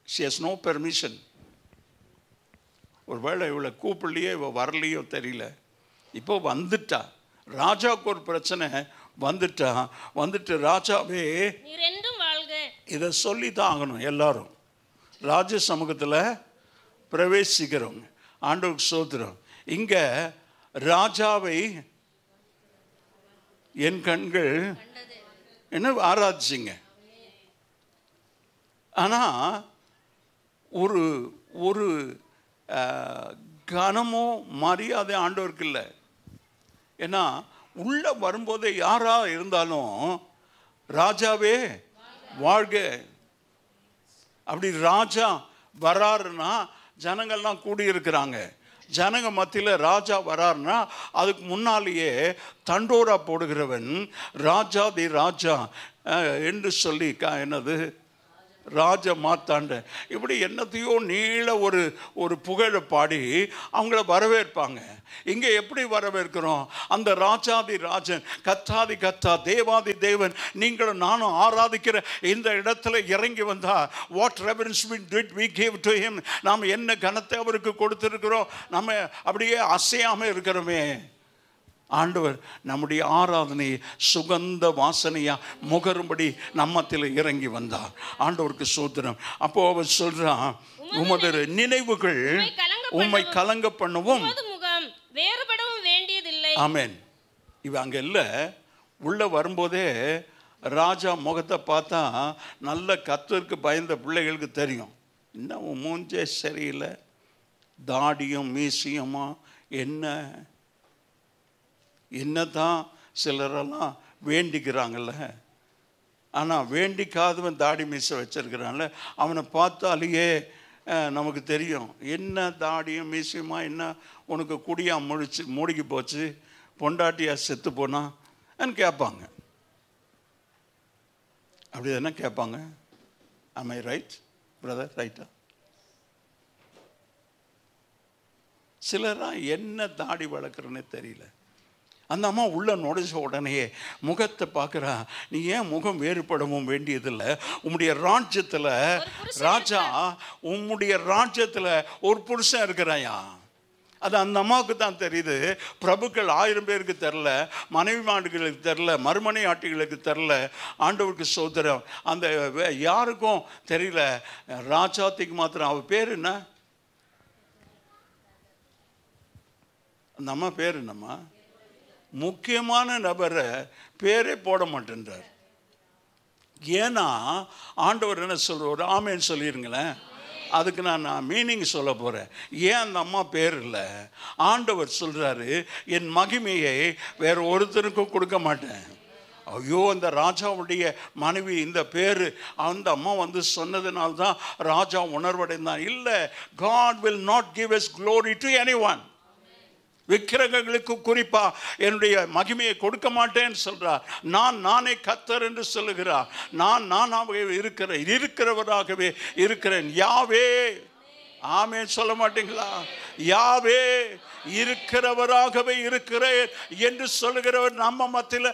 She has no permission. ஒருவேளை இவளை கூப்பிடலையோ இவ வரலையோ தெரியல. இப்போ வந்துட்டா. ராஜாவுக்கு ஒரு பிரச்சனை வந்துட்டு ராஜாவே இதை சொல்லி தான் ஆகணும். எல்லாரும் ராஜ சமூகத்தில் பிரவேசிக்கிறோம். ஆண்டவருக்கு ஸ்தோத்திரம். இங்க ராஜாவை என் கண்கள் என்ன ஆராதிச்சிங்க. ஆனா ஒரு ஒரு கனமோ மரியாதை ஆண்டவருக்கு இல்லை. ஏன்னா உள்ள வரும்போதே யாரா இருந்தாலும் ராஜாவே வாழ்க. அப்படி ராஜா வராருன்னா ஜனங்கள்லாம் கூடியிருக்கிறாங்க. ஜனங்க மத்தியில் ராஜா வராருன்னா அதுக்கு முன்னாலேயே தண்டோரா போடுகிறவன் ராஜாதி ராஜா என்று சொல்லி என்னது ராஜ மாத்தாண்ட இப்படி என்னத்தையோ நீள ஒரு புகழை பாடி அவங்கள வரவேற்பாங்க. இங்கே எப்படி வரவேற்கிறோம்? அந்த ராஜாதி ராஜன், கத்தாதி கத்தா, தேவாதி தேவன், நீங்களும் நானும் ஆராதிக்கிற இந்த இடத்துல இறங்கி வந்தா what reverence we gave to him. நாம் என்ன கனத்தை அவருக்கு கொடுத்திருக்கிறோம். நம்ம அப்படியே அசையாமல் இருக்கிறோமே. ஆண்டவர் நம்முடைய ஆராதனையை சுகந்த வாசனையா முகரும்படி நம்மத்தில் இறங்கி வந்தார். ஆண்டவருக்கு ஸ்தோத்திரம். அப்போ அவர் சொல்றான், உமது நினைவுகள் உம்மை கலங்க பண்ணவும் வேறுபடவும் வேண்டியதில்லை. ஆமென். இவ அங்க இல்ல. உள்ள வரும்போதே ராஜா முகத்தை பார்த்தா நல்ல கர்த்தருக்கு பயந்த பிள்ளைகளுக்கு தெரியும். என்ன மூஞ்சே சரியில்லை, தாடியும் மீசியுமா என்னதான் சிலரெல்லாம் வேண்டிக்கிறாங்கல்ல. ஆனால் வேண்டிக்காதவன் தாடி மீசை வச்சிருக்கிறான்ல, அவனை பார்த்தாலேயே நமக்கு தெரியும். என்ன தாடியும் மீசியுமா, என்ன உனக்கு குடியா மூடிக்கு போச்சு, பொண்டாட்டியா செத்து போனான்னு கேட்பாங்க. அப்படி தானே கேட்பாங்க. am I right brother? ரைட்டா? சிலரா என்ன தாடி வளர்க்குறேன்னு தெரியல. அந்த அம்மா உள்ள நுழைஞ்ச உடனே முகத்தை பார்க்குறா. நீ ஏன் முகம் வேறுபடவும் வேண்டியதில்லை. உம்முடைய ராஜ்யத்தில் ராஜா, உம்முடைய ராஜ்யத்தில் ஒரு புருஷன் இருக்கிறாயா. அது அந்த அம்மாவுக்கு தான் தெரியுது. பிரபுக்கள் 1000 பேருக்கு தெரில, மனைவி மாடுகளுக்கு தெரில, மறுமனை ஆட்டிகளுக்கு தெரில. ஆண்டவருக்கு சோதரம் அந்த யாருக்கும் தெரியல. ராஜாத்திக்கு மாத்திரம். அவ பேர் என்ன? அந்த அம்மா பேர் என்னம்மா? முக்கியமான நபரை பேரே போட மாட்டேன்றார். ஏன்னா ஆண்டவர் என்ன சொல்றாரு? ஆமேன்னு சொல்லிருங்களேன். அதுக்கு நான் மீனிங் சொல்ல போகிறேன். ஏன் அந்த அம்மா பேர் இல்லை? ஆண்டவர் சொல்கிறாரு, என் மகிமையை வேற ஒருத்தருக்கும் கொடுக்க மாட்டேன். ஐயோ, அந்த ராஜாவுடைய மனைவி இந்த பேர் அந்த அம்மா வந்து சொன்னதுனால்தான் ராஜா உணர்வடைந்தான். இல்லை, God will not give his glory to anyone. விக்கிரகங்களுக்கு குறிப்பா என்னுடைய மகிமையை கொடுக்க மாட்டேன்னு சொல்றார். நானே கர்த்தர் என்று சொல்லுகிறார். நானாகவே இருக்கிறவராகவே இருக்கிறேன். யாவே. ஆமென் சொல்ல மாட்டீங்களா? யாவே இருக்கிறவராகவே இருக்கிறேன் என்று சொல்லுகிறவர் நம்ம மத்தியில்,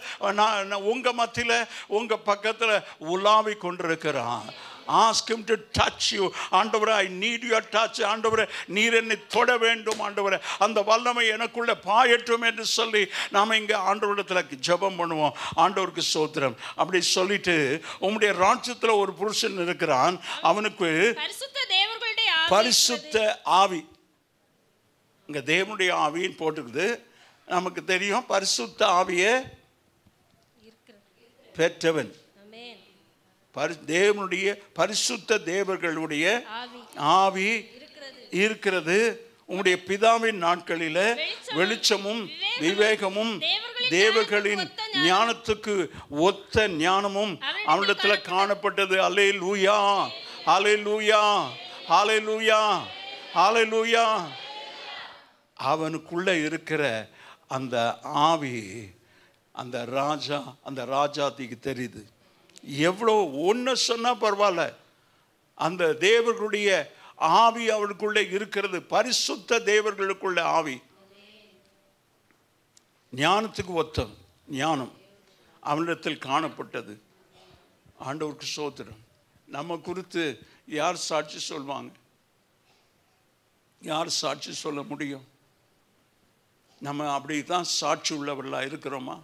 உங்க மத்தியில், உங்க பக்கத்தில் உலாவி கொண்டிருக்கிறான். Ask him to touch you. ஆண்டவரே, I need your touch. ஆண்டவரே, நீர் என்னை தொட வேண்டும். ஆண்டவரே, அந்த வல்லமை எனக்குள்ள பாயட்டும் என்று சொல்லி நாம் இங்கே ஆண்டவரிடத்தில் ஜெபம் பண்ணுவோம். ஆண்டவருக்கு ஸ்தோத்திரம். அப்படி சொல்லிட்டு, உம்முடைய ராஜ்யத்தில் ஒரு புருஷன் இருக்கிறான், அவனுக்கு பரிசுத்த ஆவி. இங்க தேவனுடைய ஆவின்னு போட்டுக்குது. நமக்கு தெரியும் பரிசுத்த ஆவியே பெற்றவன். தேவனுடைய பரிசுத்த தேவர்களுடைய ஆவி இருக்கிறது. உம்முடைய பிதாவின் நாட்களில் வெளிச்சமும் விவேகமும் தேவர்களின் ஞானத்துக்கு ஒத்த ஞானமும் அவனிடத்தில் காணப்பட்டது. அல்லேலூயா, அல்லேலூயா, அல்லேலூயா, அல்லேலூயா. அவனுக்குள்ள இருக்கிற அந்த ஆவி அந்த ராஜாத்திக்கு தெரியுது. எவ்வளோ ஒன்று சொன்னால் பரவாயில்ல, அந்த தேவர்களுடைய ஆவி அவளுக்குள்ளே இருக்கிறது. பரிசுத்த தேவர்களுக்குள்ள ஆவி, ஞானத்துக்கு ஒத்த ஞானம் அவனிடத்தில் காணப்பட்டது. ஆண்டவருக்கு ஸ்தோத்திரம். நம்ம குறித்து யார் சாட்சி சொல்வாங்க? யார் சாட்சி சொல்ல முடியும்? நம்ம அப்படி தான் சாட்சி உள்ளவர்களாக இருக்கிறோமா?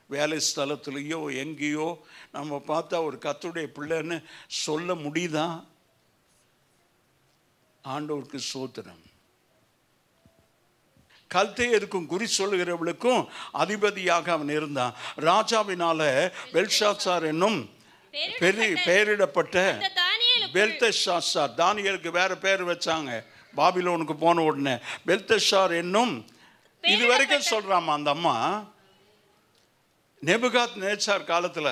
வேலை ஸ்தலத்துலேயோ எங்கேயோ நம்ம பார்த்தா ஒரு கர்த்தருடைய பிள்ளைன்னு சொல்ல முடியுதா? ஆண்டவருக்கு ஸ்தோத்திரம். கல்தேயருக்கும் குறி சொல்லுகிறவளுக்கும் அதிபதியாக அவன் இருந்தான். ராஜாவினால பெல்ஷாத்சார் என்னும் பெயரிடப்பட்ட பெல்தெஷாத்சார், தானியேலுக்கு வேற பேர் வச்சாங்க. பாபிலோனுக்கு போன உடனே பெல்தெஷார் என்னும் இது வரைக்கும் சொல்றாமா அந்த அம்மா. நேபுகாத் நேச்சார் காலத்தில்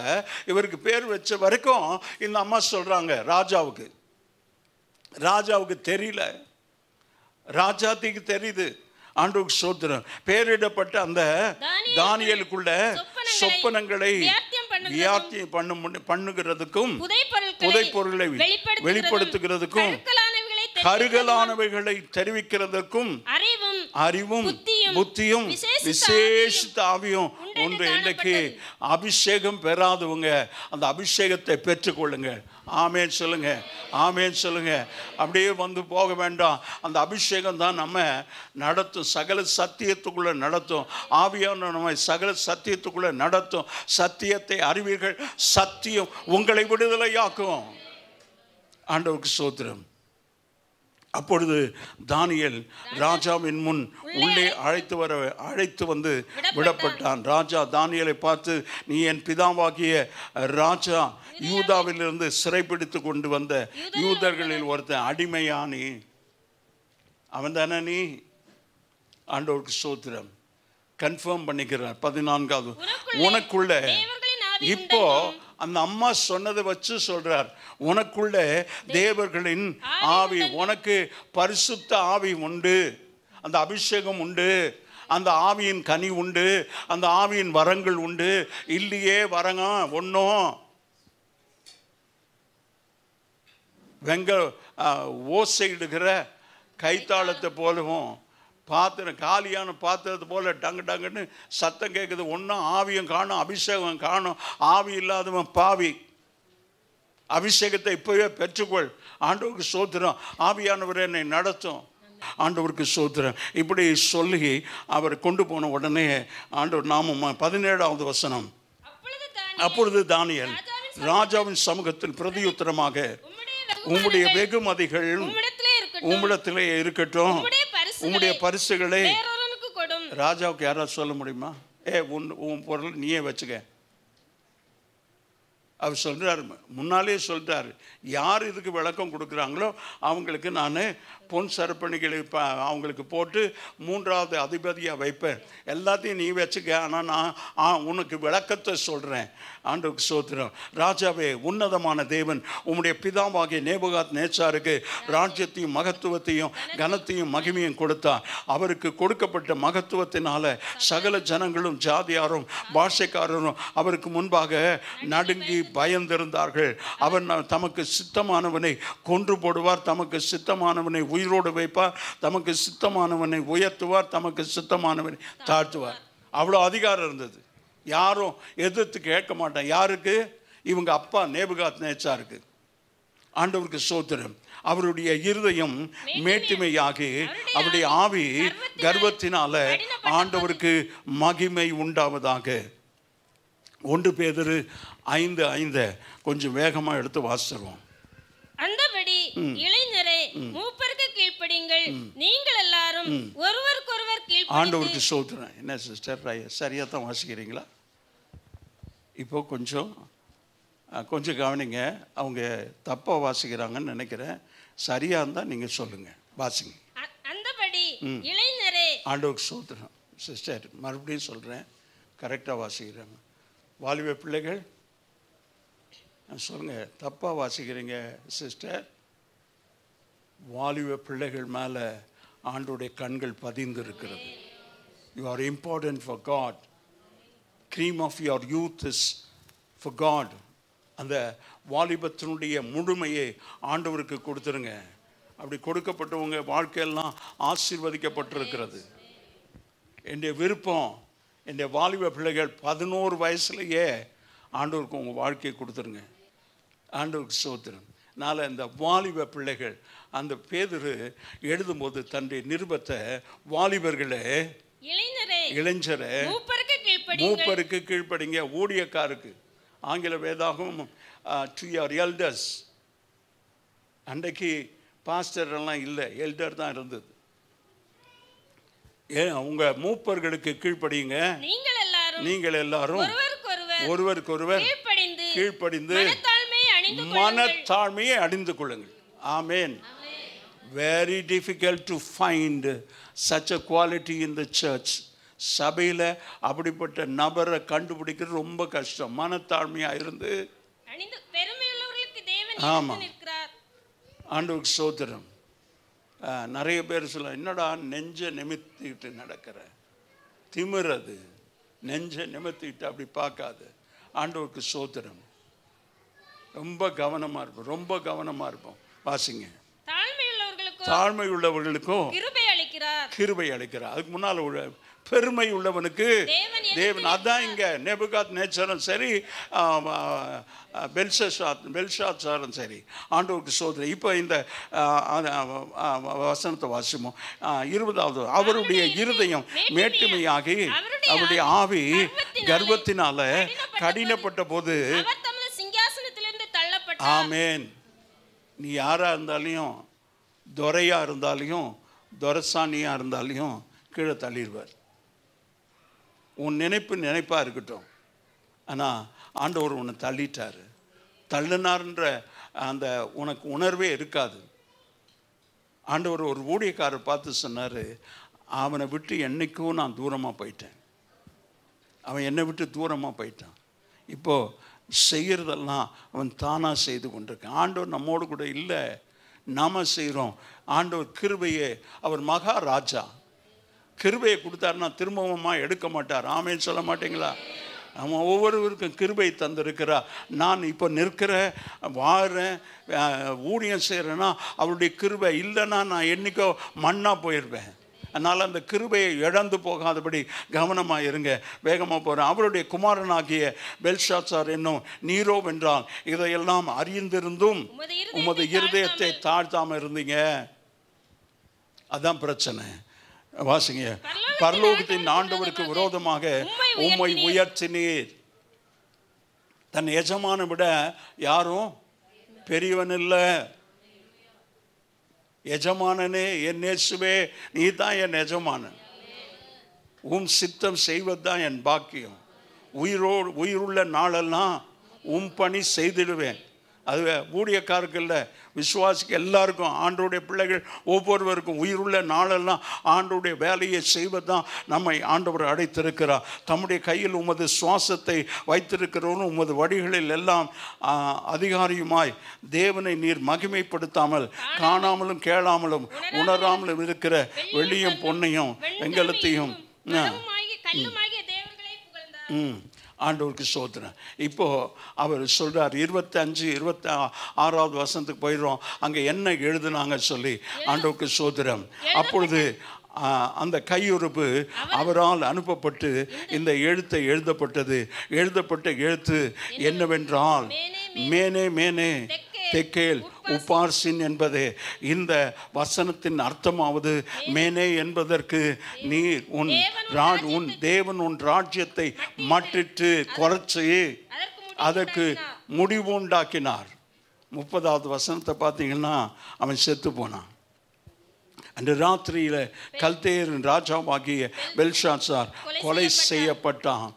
இவருக்கு பேர் வச்ச வரைக்கும் இந்த அம்மா சொல்றாங்க ராஜாவுக்கு தெரியல, ராஜாத்திக்கு தெரியுது. ஆண்டவருக்கு ஸ்தோத்திரம். பேரிடப்பட்ட அந்த தானியேலுக்குள்ள சொப்பனங்களை வியாத்தியம் பண்ணுகிறதுக்கும் புதைப்பொருளை வெளிப்படுத்துகிறதுக்கும் கருகலானவைகளை தெரிவிக்கிறதுக்கும் அறிவும் புத்தியும் விசேஷித்த ஆவியும் ஒன்று. இன்றைக்கு அபிஷேகம் பெறாதவங்க அந்த அபிஷேகத்தை பெற்றுக்கொள்ளுங்க. ஆமேன் சொல்லுங்க, ஆமேன் சொல்லுங்க. அப்படியே வந்து போக வேண்டாம். அந்த அபிஷேகம் தான் நம்ம நடத்தும், சகல சத்தியத்துக்குள்ள நடத்தும். ஆவியான நம்ம சகல சத்தியத்துக்குள்ள நடத்தும். சத்தியத்தை அறிவீர்கள், சத்தியம் உங்களை விடுதலையாக்கும். ஆண்டவருக்கு ஸ்தோத்திரம். அப்பொழுது தானியேல் ராஜாவின் முன் உள்ளே அழைத்து வந்து விடப்பட்டான். ராஜா தானியேலை பார்த்து, நீ என் பிதாவாகிய ராஜா யூதாவிலிருந்து சிறைப்பிடித்து கொண்டு வந்த யூதர்களில் ஒருத்தன் அடிமையானி. அவன் தானே நீ? ஆண்டவருக்கு ஸ்தோத்திரம். கன்ஃபார்ம் பண்ணிக்கிறார் 14வது உனக்குள்ள. இப்போ அந்த அம்மா சொன்னதை வச்சு சொல்றார், உனக்குள்ள தேவர்களின் ஆவி, உனக்கு பரிசுத்த ஆவி உண்டு, அந்த அபிஷேகம் உண்டு, அந்த ஆவியின் கனி உண்டு, அந்த ஆவியின் வரங்கள் உண்டு. இல்லையே வரங்க ஒன்றும் ஓசையிடுகிற கைத்தாளத்தை போலவும் பாத்திரம் காலியான பாத்திரத்தை போல டங்கு டங்குன்னு சத்தம் கேட்குது. ஒன்றும் ஆவியும் காணும், அபிஷேகம் காணும். ஆவி இல்லாதவன் பாவி. அபிஷேகத்தை இப்போவே பெற்றுக்கொள். ஆண்டவருக்கு ஸ்தோத்திரம். ஆவியானவர் என்னை நடத்தும். ஆண்டவருக்கு ஸ்தோத்திரம். இப்படி சொல்லி அவர் கொண்டு போன உடனே ஆண்டவர் நாமம் 17வது வசனம். அப்பொழுது தானியேல் ராஜாவின் சமூகத்தில் பிரதியுத்தரமாக, உம்முடைய வெகுமதிகள் உம்மிடத்திலே இருக்கட்டும், உம்முடைய பரிசுகளை ராஜாவுக்கு யாராவது சொல்ல முடியுமா? உன் பொருள் நீயே வச்சுக்க. அவர் சொல்கிறார், முன்னாலே சொல்கிறார், யார் இதுக்கு விளக்கம் கொடுக்குறாங்களோ அவங்களுக்கு நான் பொன் சரப்பணிகளை அவங்களுக்கு போட்டு 3வது அதிபதியாக வைப்பேன். எல்லாத்தையும் நீ வச்சுக்க, ஆனால் நான் உனக்கு விளக்கத்தை சொல்கிறேன். ஆண்டவருக்கு ஸ்தோத்திரம். ராஜாவே, உன்னதமான தேவன் உம்முடைய பிதாவாகிய நேபுகாத் நேச்சாருக்கு ராஜ்யத்தையும் மகத்துவத்தையும் கனத்தையும் மகிமையும் கொடுத்தார். அவருக்கு கொடுக்கப்பட்ட மகத்துவத்தினால சகல ஜனங்களும் ஜாதியாரும் பாஷைக்காரரும் அவருக்கு முன்பாக நடுங்கி பயந்திருந்தார்கள். அவர் தமக்கு சித்தமானவனை கொன்று போடுவார், தமக்கு சித்தமானவனை உயிரோடு வைப்பார், தமக்கு சித்தமானவனை உயர்த்துவார், தமக்கு சித்தமானவனை தாழ்த்துவார். அவ்வளோ அதிகாரம் இருந்தது. யாரும் எதிர்த்து கேட்க மாட்டான். யாருக்கு? இவங்க அப்பா நேபுகாத் நேச்சாருக்கு. ஆண்டவருக்கு ஸ்தோத்திரம். அவருடைய இருதயம் மேட்டிமையாகி அவருடைய ஆவி கர்வத்தினால ஆண்டவருக்கு மகிமை உண்டாவதாக. 1 பேதுரு 5:5 கொஞ்சம் வேகமா எடுத்து வாசிடுவோம். அந்தபடி இளைஞரே, மூப்பருக்கு கீழ்ப்படியுங்கள், நீங்கள் எல்லாரும் ஒருவருக்கொருவர் கீழ்ப்படிந்து. ஆண்டவருக்கு ஸ்தோத்திரம். என்ன சிஸ்டர், சரியா தான் வாசிக்கிறீங்களா? இப்போ கொஞ்சம் கவனிங்க. அவங்க தப்பா வாசிக்கிறாங்கன்னு நினைக்கிறேன். சரியா இருந்தா நீங்க சொல்லுங்க, வாசிங்க. அந்தபடி இளைஞரே. ஆண்டவருக்கு ஸ்தோத்திரம். சிஸ்டர், மறுபடியும் சொல்றேன், கரெக்டா வாசிக்கிறாங்க. வாலிப பிள்ளைகள் சொல்லுங்க, தப்பா வாசிக்கிறீங்க சிஸ்டர். வாலிப பிள்ளைகள் மேல ஆண்டோடைய கண்கள் பதிந்து இருக்கிறது. You are important for God. Cream of your youth is for God. அந்த வாலிபத்தினுடைய முழுமையை ஆண்டவருக்கு கொடுத்துருங்க. அப்படி கொடுக்கப்பட்டவங்க வாழ்க்கையெல்லாம் ஆசீர்வதிக்கப்பட்டிருக்கிறது. என்னுடைய விருப்பம், என்னுடைய வாலிப பிள்ளைகள் 11 வயசுலேயே ஆண்டவருக்கு உங்கள் வாழ்க்கையை கொடுத்துருங்க. ஆண்டவருக்கு ஸ்தோத்திரம். அதனால் இந்த வாலிப பிள்ளைகள், அந்த பேதுரு எழுதும்போது தன்னுடைய நிருபத்தை வாலிபர்களே, இளைஞரே, மூப்பருக்கு கீழ்ப்படிங்க. ஊழியக்காருக்கு ஆங்கில வேதாகம் டு யுவர் எல்டர்ஸ். அன்றைக்கு பாஸ்டர் எல்லாம் இல்லை, எல்டர் தான் இருந்தது. உங்க மூப்பர்களுக்கு கீழ்ப்படியுங்க. நீங்கள் எல்லாரும் ஒருவருக்கொருவர் கீழ்ப்படிந்து மனத்தாழ்மையை அணிந்து கொள்ளுங்கள். ஆமென். Very difficult to find such a quality in the church. சபையில் அப்படிப்பட்ட நபரை கண்டுபிடிக்கிறது ரொம்ப கஷ்டம். மனத்தாழ்மையாக இருந்து. ஆமாம், ஆண்டவருக்கு ஸ்தோத்திரம். நிறைய பேர் சொல்ல, என்னடா நெஞ்சை நிமித்திட்டு நடக்கிற, திமிறது, நெஞ்சை நிமித்திட்டு அப்படி பார்க்காது. ஆண்டவருக்கு ஸ்தோத்திரம். ரொம்ப கவனமாக இருப்போம், ரொம்ப கவனமாக இருப்போம். வாசிங்க. தாழ்மை உள்ளவர்களுக்கும் கிருபை அளிக்கிறார். அதுக்கு முன்னால் பெருமை உள்ளவனுக்கு தேவன். அதான் இங்க நேபுகாத் நேச்சரும் சரி, பெல்ஷாத்சாரும் சரி. ஆண்டவருக்கு ஸ்தோத்திரம். இப்போ இந்த வசனத்தை வாசிப்போம். 20வது, அவருடைய இருதயம் மேட்டுமையாகி அவருடைய ஆவி கர்வத்தினால கடினப்பட்ட போது. ஆமேன். நீ யாரா இருந்தாலையும், துரையா இருந்தாலையும், துரசானியா இருந்தாலையும் கீழே தள்ளிடுவார். உன் நினைப்பா இருக்கட்டும். ஆனால் ஆண்டவர் உன்னை தள்ளிட்டார். தள்ளினார்ன்ற அந்த உனக்கு உணர்வே இருக்காது. ஆண்டவர் ஒரு ஊழியக்காரர் பார்த்து சொன்னார், அவனை விட்டு என்னைக்கும் நான் தூரமாக போயிட்டேன். அவன் என்னை விட்டு தூரமாக போயிட்டான். இப்போது செய்கிறதெல்லாம் அவன் தானாக செய்து கொண்டிருக்கான். ஆண்டவர் நம்மோடு கூட இல்லை, நாம் செய்கிறோம். ஆண்டவர் கிருபையே, அவர் மகாராஜா. கிருபையை கொடுத்தாருன்னா திரும்பவுமா எடுக்க மாட்டார். ஆமேன்னு சொல்ல மாட்டீங்களா? அவன் ஒவ்வொருவருக்கும் கிருபை தந்திருக்கிறா. நான் இப்போ நிற்கிற வாழறேன், ஊழியம் செய்கிறேன்னா அவருடைய கிருபை இல்லைன்னா நான் என்றைக்கோ மண்ணாக போயிடுவேன். அதனால் அந்த கிருபையை இழந்து போகாதபடி கவனமாக இருங்க. வேகமாக போகிறேன். அவருடைய குமாரனாகிய பெல்ஷாத்சார் என்னும் நீரோ வென்றால் இதையெல்லாம் அறிந்திருந்தும் உமது இருதயத்தை தாழ்த்தாமல் இருந்தீங்க. அதான் பிரச்சனை. வாசிங்க. பரலோகத்தின் ஆண்டவருக்கு விரோதமாக உம்மை உயர்த்தினீர். தன் எஜமானை விட யாரும் பெரியவன் இல்லை. எஜமானனே, என் இயேசுவே, நீ தான் என் எஜமானன். உம் சித்தம் செய்வது தான் என் பாக்கியம். உயிருள்ள நாளெல்லாம் உம் பணி செய்திடுவேன். அது ஊழியக்காரர்களில் விசுவாசிக்க எல்லாருக்கும், ஆண்டவருடைய பிள்ளைகள் ஒவ்வொருவருக்கும் உயிருள்ள நாளெல்லாம் ஆண்டவருடைய வேலையை செய்வதுதான் நம்மை ஆண்டவர் அடைத்திருக்கிறார். தம்முடைய கையில் உமது சுவாசத்தை வைத்திருக்கிறவரும் உமது வழிகளில் எல்லாம் அதிகாரியுமாய் தேவனை நீர் மகிமைப்படுத்தாமல் காணாமலும் கேளாமலும் உணராமலும் இருக்கிற வெள்ளியும் பொன்னையும் வெங்கலத்தையும் ஆண்டவருக்கு சோதனை. இப்போது அவர் சொல்கிறார், 25-26 வசனத்துக்கு போயிடுறோம். அங்கே என்ன எழுதுனாங்க சொல்லி ஆண்டவருக்கு சோதரம். அப்பொழுது அந்த கையுறுப்பு அவரால் அனுப்பப்பட்டு இந்த எழுத்தை எழுதப்பட்டது. எழுதப்பட்ட எழுத்து என்னவென்றால், மேனே மேனே தெக்கேல் உப்பார்சின் என்பதே. இந்த வசனத்தின் அர்த்தமாவது, மேனே என்பதற்கு நீர் உன் தேவன் உன் ராஜ்யத்தை மட்டிட்டு குறைச்சி அதற்கு முடிவு உண்டாக்கினார். 30வது வசனத்தை பார்த்தீங்கன்னா, அவன் செத்து போனான். அன்று ராத்திரியில் கல்தேயரின் ராஜாவாகிய பெல்ஷாத்சார் கொலை செய்யப்பட்டான்.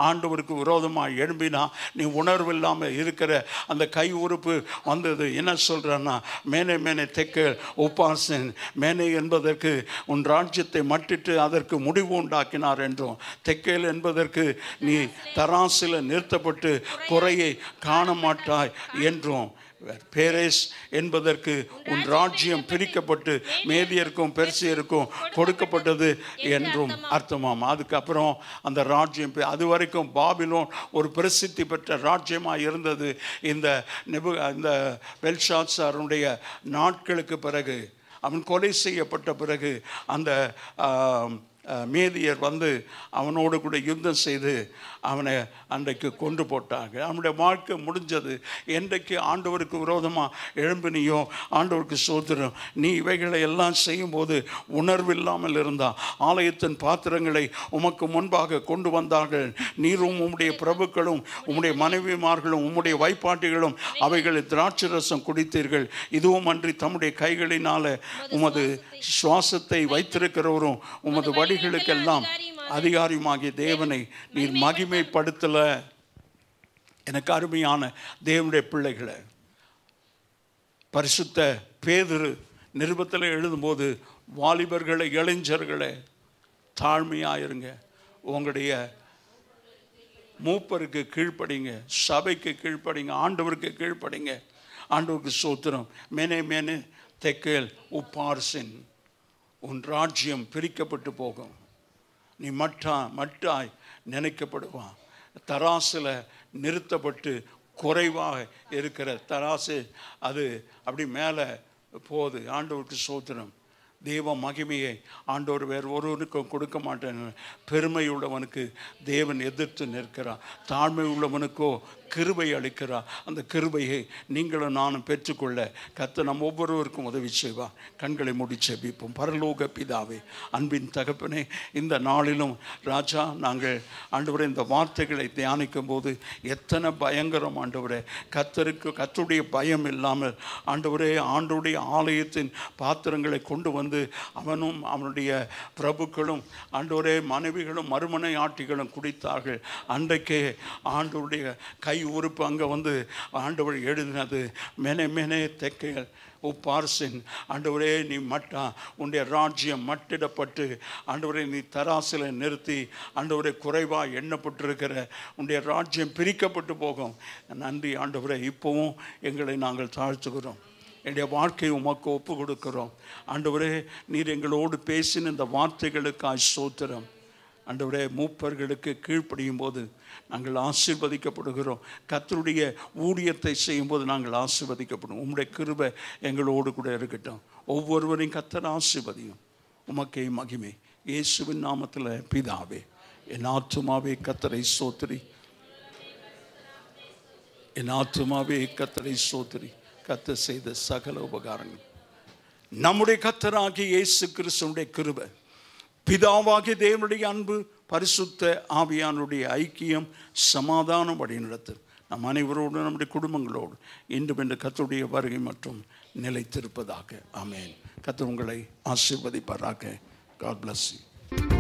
ஆண்டவருக்கு விரோதமாக எழும்பினா நீ உணர்வு இல்லாமல் இருக்கிற அந்த கை உறுப்பு வந்தது. என்ன சொல்கிறன்னா, மேனே மேனே தெக்கேல் உப்பாசன். மேனே என்பதற்கு உன் ராஜ்யத்தை மட்டிட்டு அதற்கு முடிவு உண்டாக்கினார் என்றும், தெக்கேல் என்பதற்கு நீ தராசில் நிறுத்தப்பட்டு குறையை காண மாட்டாய் என்றும், பேரேஸ் என்பதற்கு உன் ராஜ்யம் பிரிக்கப்பட்டு மேதியருக்கும் பெர்சியருக்கும் கொடுக்கப்பட்டது என்றும் அர்த்தமாம். அதுக்கப்புறம் அந்த ராஜ்யம், அது வரைக்கும் பாபிலோன் ஒரு பிரசித்தி பெற்ற ராஜ்யமாக இருந்தது. இந்த பெல்ஷாத்சாருடைய நாட்களுக்கு பிறகு, அவன் கொலை செய்யப்பட்ட பிறகு, அந்த மேதியர் வந்து அவனோடு கூட யுத்தம் செய்து அவனை அன்றைக்கு கொண்டு போட்டாங்க. அவனுடைய வாழ்க்கை முடிஞ்சது. என்றைக்கு ஆண்டவருக்கு விரோதமாக எழும்பினியோ, ஆண்டவருக்கு சோதரம், நீ இவைகளை எல்லாம் செய்யும்போது உணர்வில்லாமல் இருந்தால், ஆலயத்தின் பாத்திரங்களை உமக்கு முன்பாக கொண்டு வந்தார்கள். நீரும் உம்முடைய பிரபுக்களும் உம்முடைய மனைவிமார்களும் உம்முடைய வைப்பாட்டிகளும் அவைகளை திராட்சை ரசம் குடித்தீர்கள். இதுவும் அன்றி தம்முடைய கைகளினால உமது சுவாசத்தை வைத்திருக்கிறவரும் உமது வழிகளுக்கெல்லாம் அதிகாரியுமாகிய தேவனை நீர் மகிமைப்படுத்தல. எனக்கு அருமையான தேவனுடைய பிள்ளைகளை, பரிசுத்த பேதுரு நிருபத்தில் எழுதும்போது, வாலிபர்களை, இளைஞர்களை, தாழ்மையாயிருங்க, உங்களுடைய மூப்பருக்கு கீழ்ப்படிங்க, சபைக்கு கீழ்ப்படிங்க, ஆண்டவருக்கு கீழ்ப்படிங்க. ஆண்டவருக்கு சோத்திரம். மேனே மேனே தெக்கேல் உப்பார்சின். உன் ராஜ்யம் பிரிக்கப்பட்டு போகும். நீ மட்டாய் நினைக்கப்படுவான். தராசில் நிறுத்தப்பட்டு குறைவாக இருக்கிற தராசு அது அப்படி மேலே போகுது. ஆண்டவருக்கு சோத்திரம். தேவ மகிமையை ஆண்டவர் வேறு ஒருவனுக்கும் கொடுக்க மாட்டேன். பெருமை உள்ளவனுக்கு தேவன் எதிர்த்து நிற்கிறார், தாழ்மை உள்ளவனுக்கோ கிருபை அளிக்கிறார். அந்த கிருபையை நீங்களும் நானும் பெற்றுக்கொள்ள கர்த்தர் நம் ஒவ்வொருவருக்கும் உதவி செய்வார். கண்களை மூடி ஜெபிப்போம். பரலோக பிதாவே, அன்பின் தகப்பனே, இந்த நாளிலும் ராஜா, நாங்கள் ஆண்டவரே இந்த வார்த்தைகளை தியானிக்கும் போது எத்தனை பயங்கரம் ஆண்டவரே. கர்த்தருடைய பயம் இல்லாமல் ஆண்டவரே ஆண்டவருடைய ஆலயத்தின் பாத்திரங்களை கொண்டு வந்து அவனும் அவனுடைய பிரபுக்களும் ஆண்டவரே மனைவிகளும் மறுமனை ஆட்டிகளும் குடித்தார்கள். அன்றைக்கே ஆண்டவருடைய கை கை உறுப்பு அங்கே வந்து ஆண்டவர் எழுதினது, மெனே மெனே தெக்கைகள் உப்பார்சின். ஆண்டவரே நீ மட்டா உன்னுடைய ராஜ்யம் மட்டிடப்பட்டு ஆண்டவரே நீ தராசில் நிறுத்தி ஆண்டவரே குறைவாக எண்ணப்பட்டிருக்கிற உன்னுடைய ராஜ்யம் பிரிக்கப்பட்டு போகும். நன்றி ஆண்டவரே. இப்போவும் எங்களை நாங்கள் தாழ்த்துகிறோம், என்னுடைய வாழ்க்கையை உமக்கு ஒப்பு கொடுக்கிறோம். ஆண்டவரே நீர் எங்களோடு பேசின இந்த வார்த்தைகளுக்காய் ஸ்தோத்திரம். ஆண்டவரே மூப்பர்களுக்கு கீழ்ப்படியும் போது நாங்கள் ஆசீர்வதிக்கப்படுகிறோம். கர்த்தருடைய ஊழியத்தை செய்யும்போது நாங்கள் ஆசீர்வதிக்கப்படுவோம். உம்முடைய கிருபை எங்களோடு கூட இருக்கட்டும். ஒவ்வொருவரையும் கர்த்தர் ஆசீர்வதியும். உமக்கே மகிமை இயேசுவின் நாமத்தில் பிதாவே. என் ஆத்துமாவே கர்த்தரை ஸ்தோத்திரி, என் ஆத்துமாவே கர்த்தரை ஸ்தோத்திரி. கர்த்தர் செய்த சகல உபகாரங்கள் நம்முடைய கர்த்தராகிய இயேசு கிறிஸ்துவினுடைய கிருபை, பிதாவாகிய தேவனுடைய அன்பு, பரிசுத்த ஆவியானுடைய ஐக்கியம், சமாதானம் வழிநடத்து நம் அனைவரோடு நம்முடைய குடும்பங்களோடு இன்றும் என்று கர்த்தருடைய வருகை மற்றும் நிலைத்திருப்பதாக. ஆமென். கர்த்தர் உங்களை ஆசீர்வதிப்பாராக. God bless you.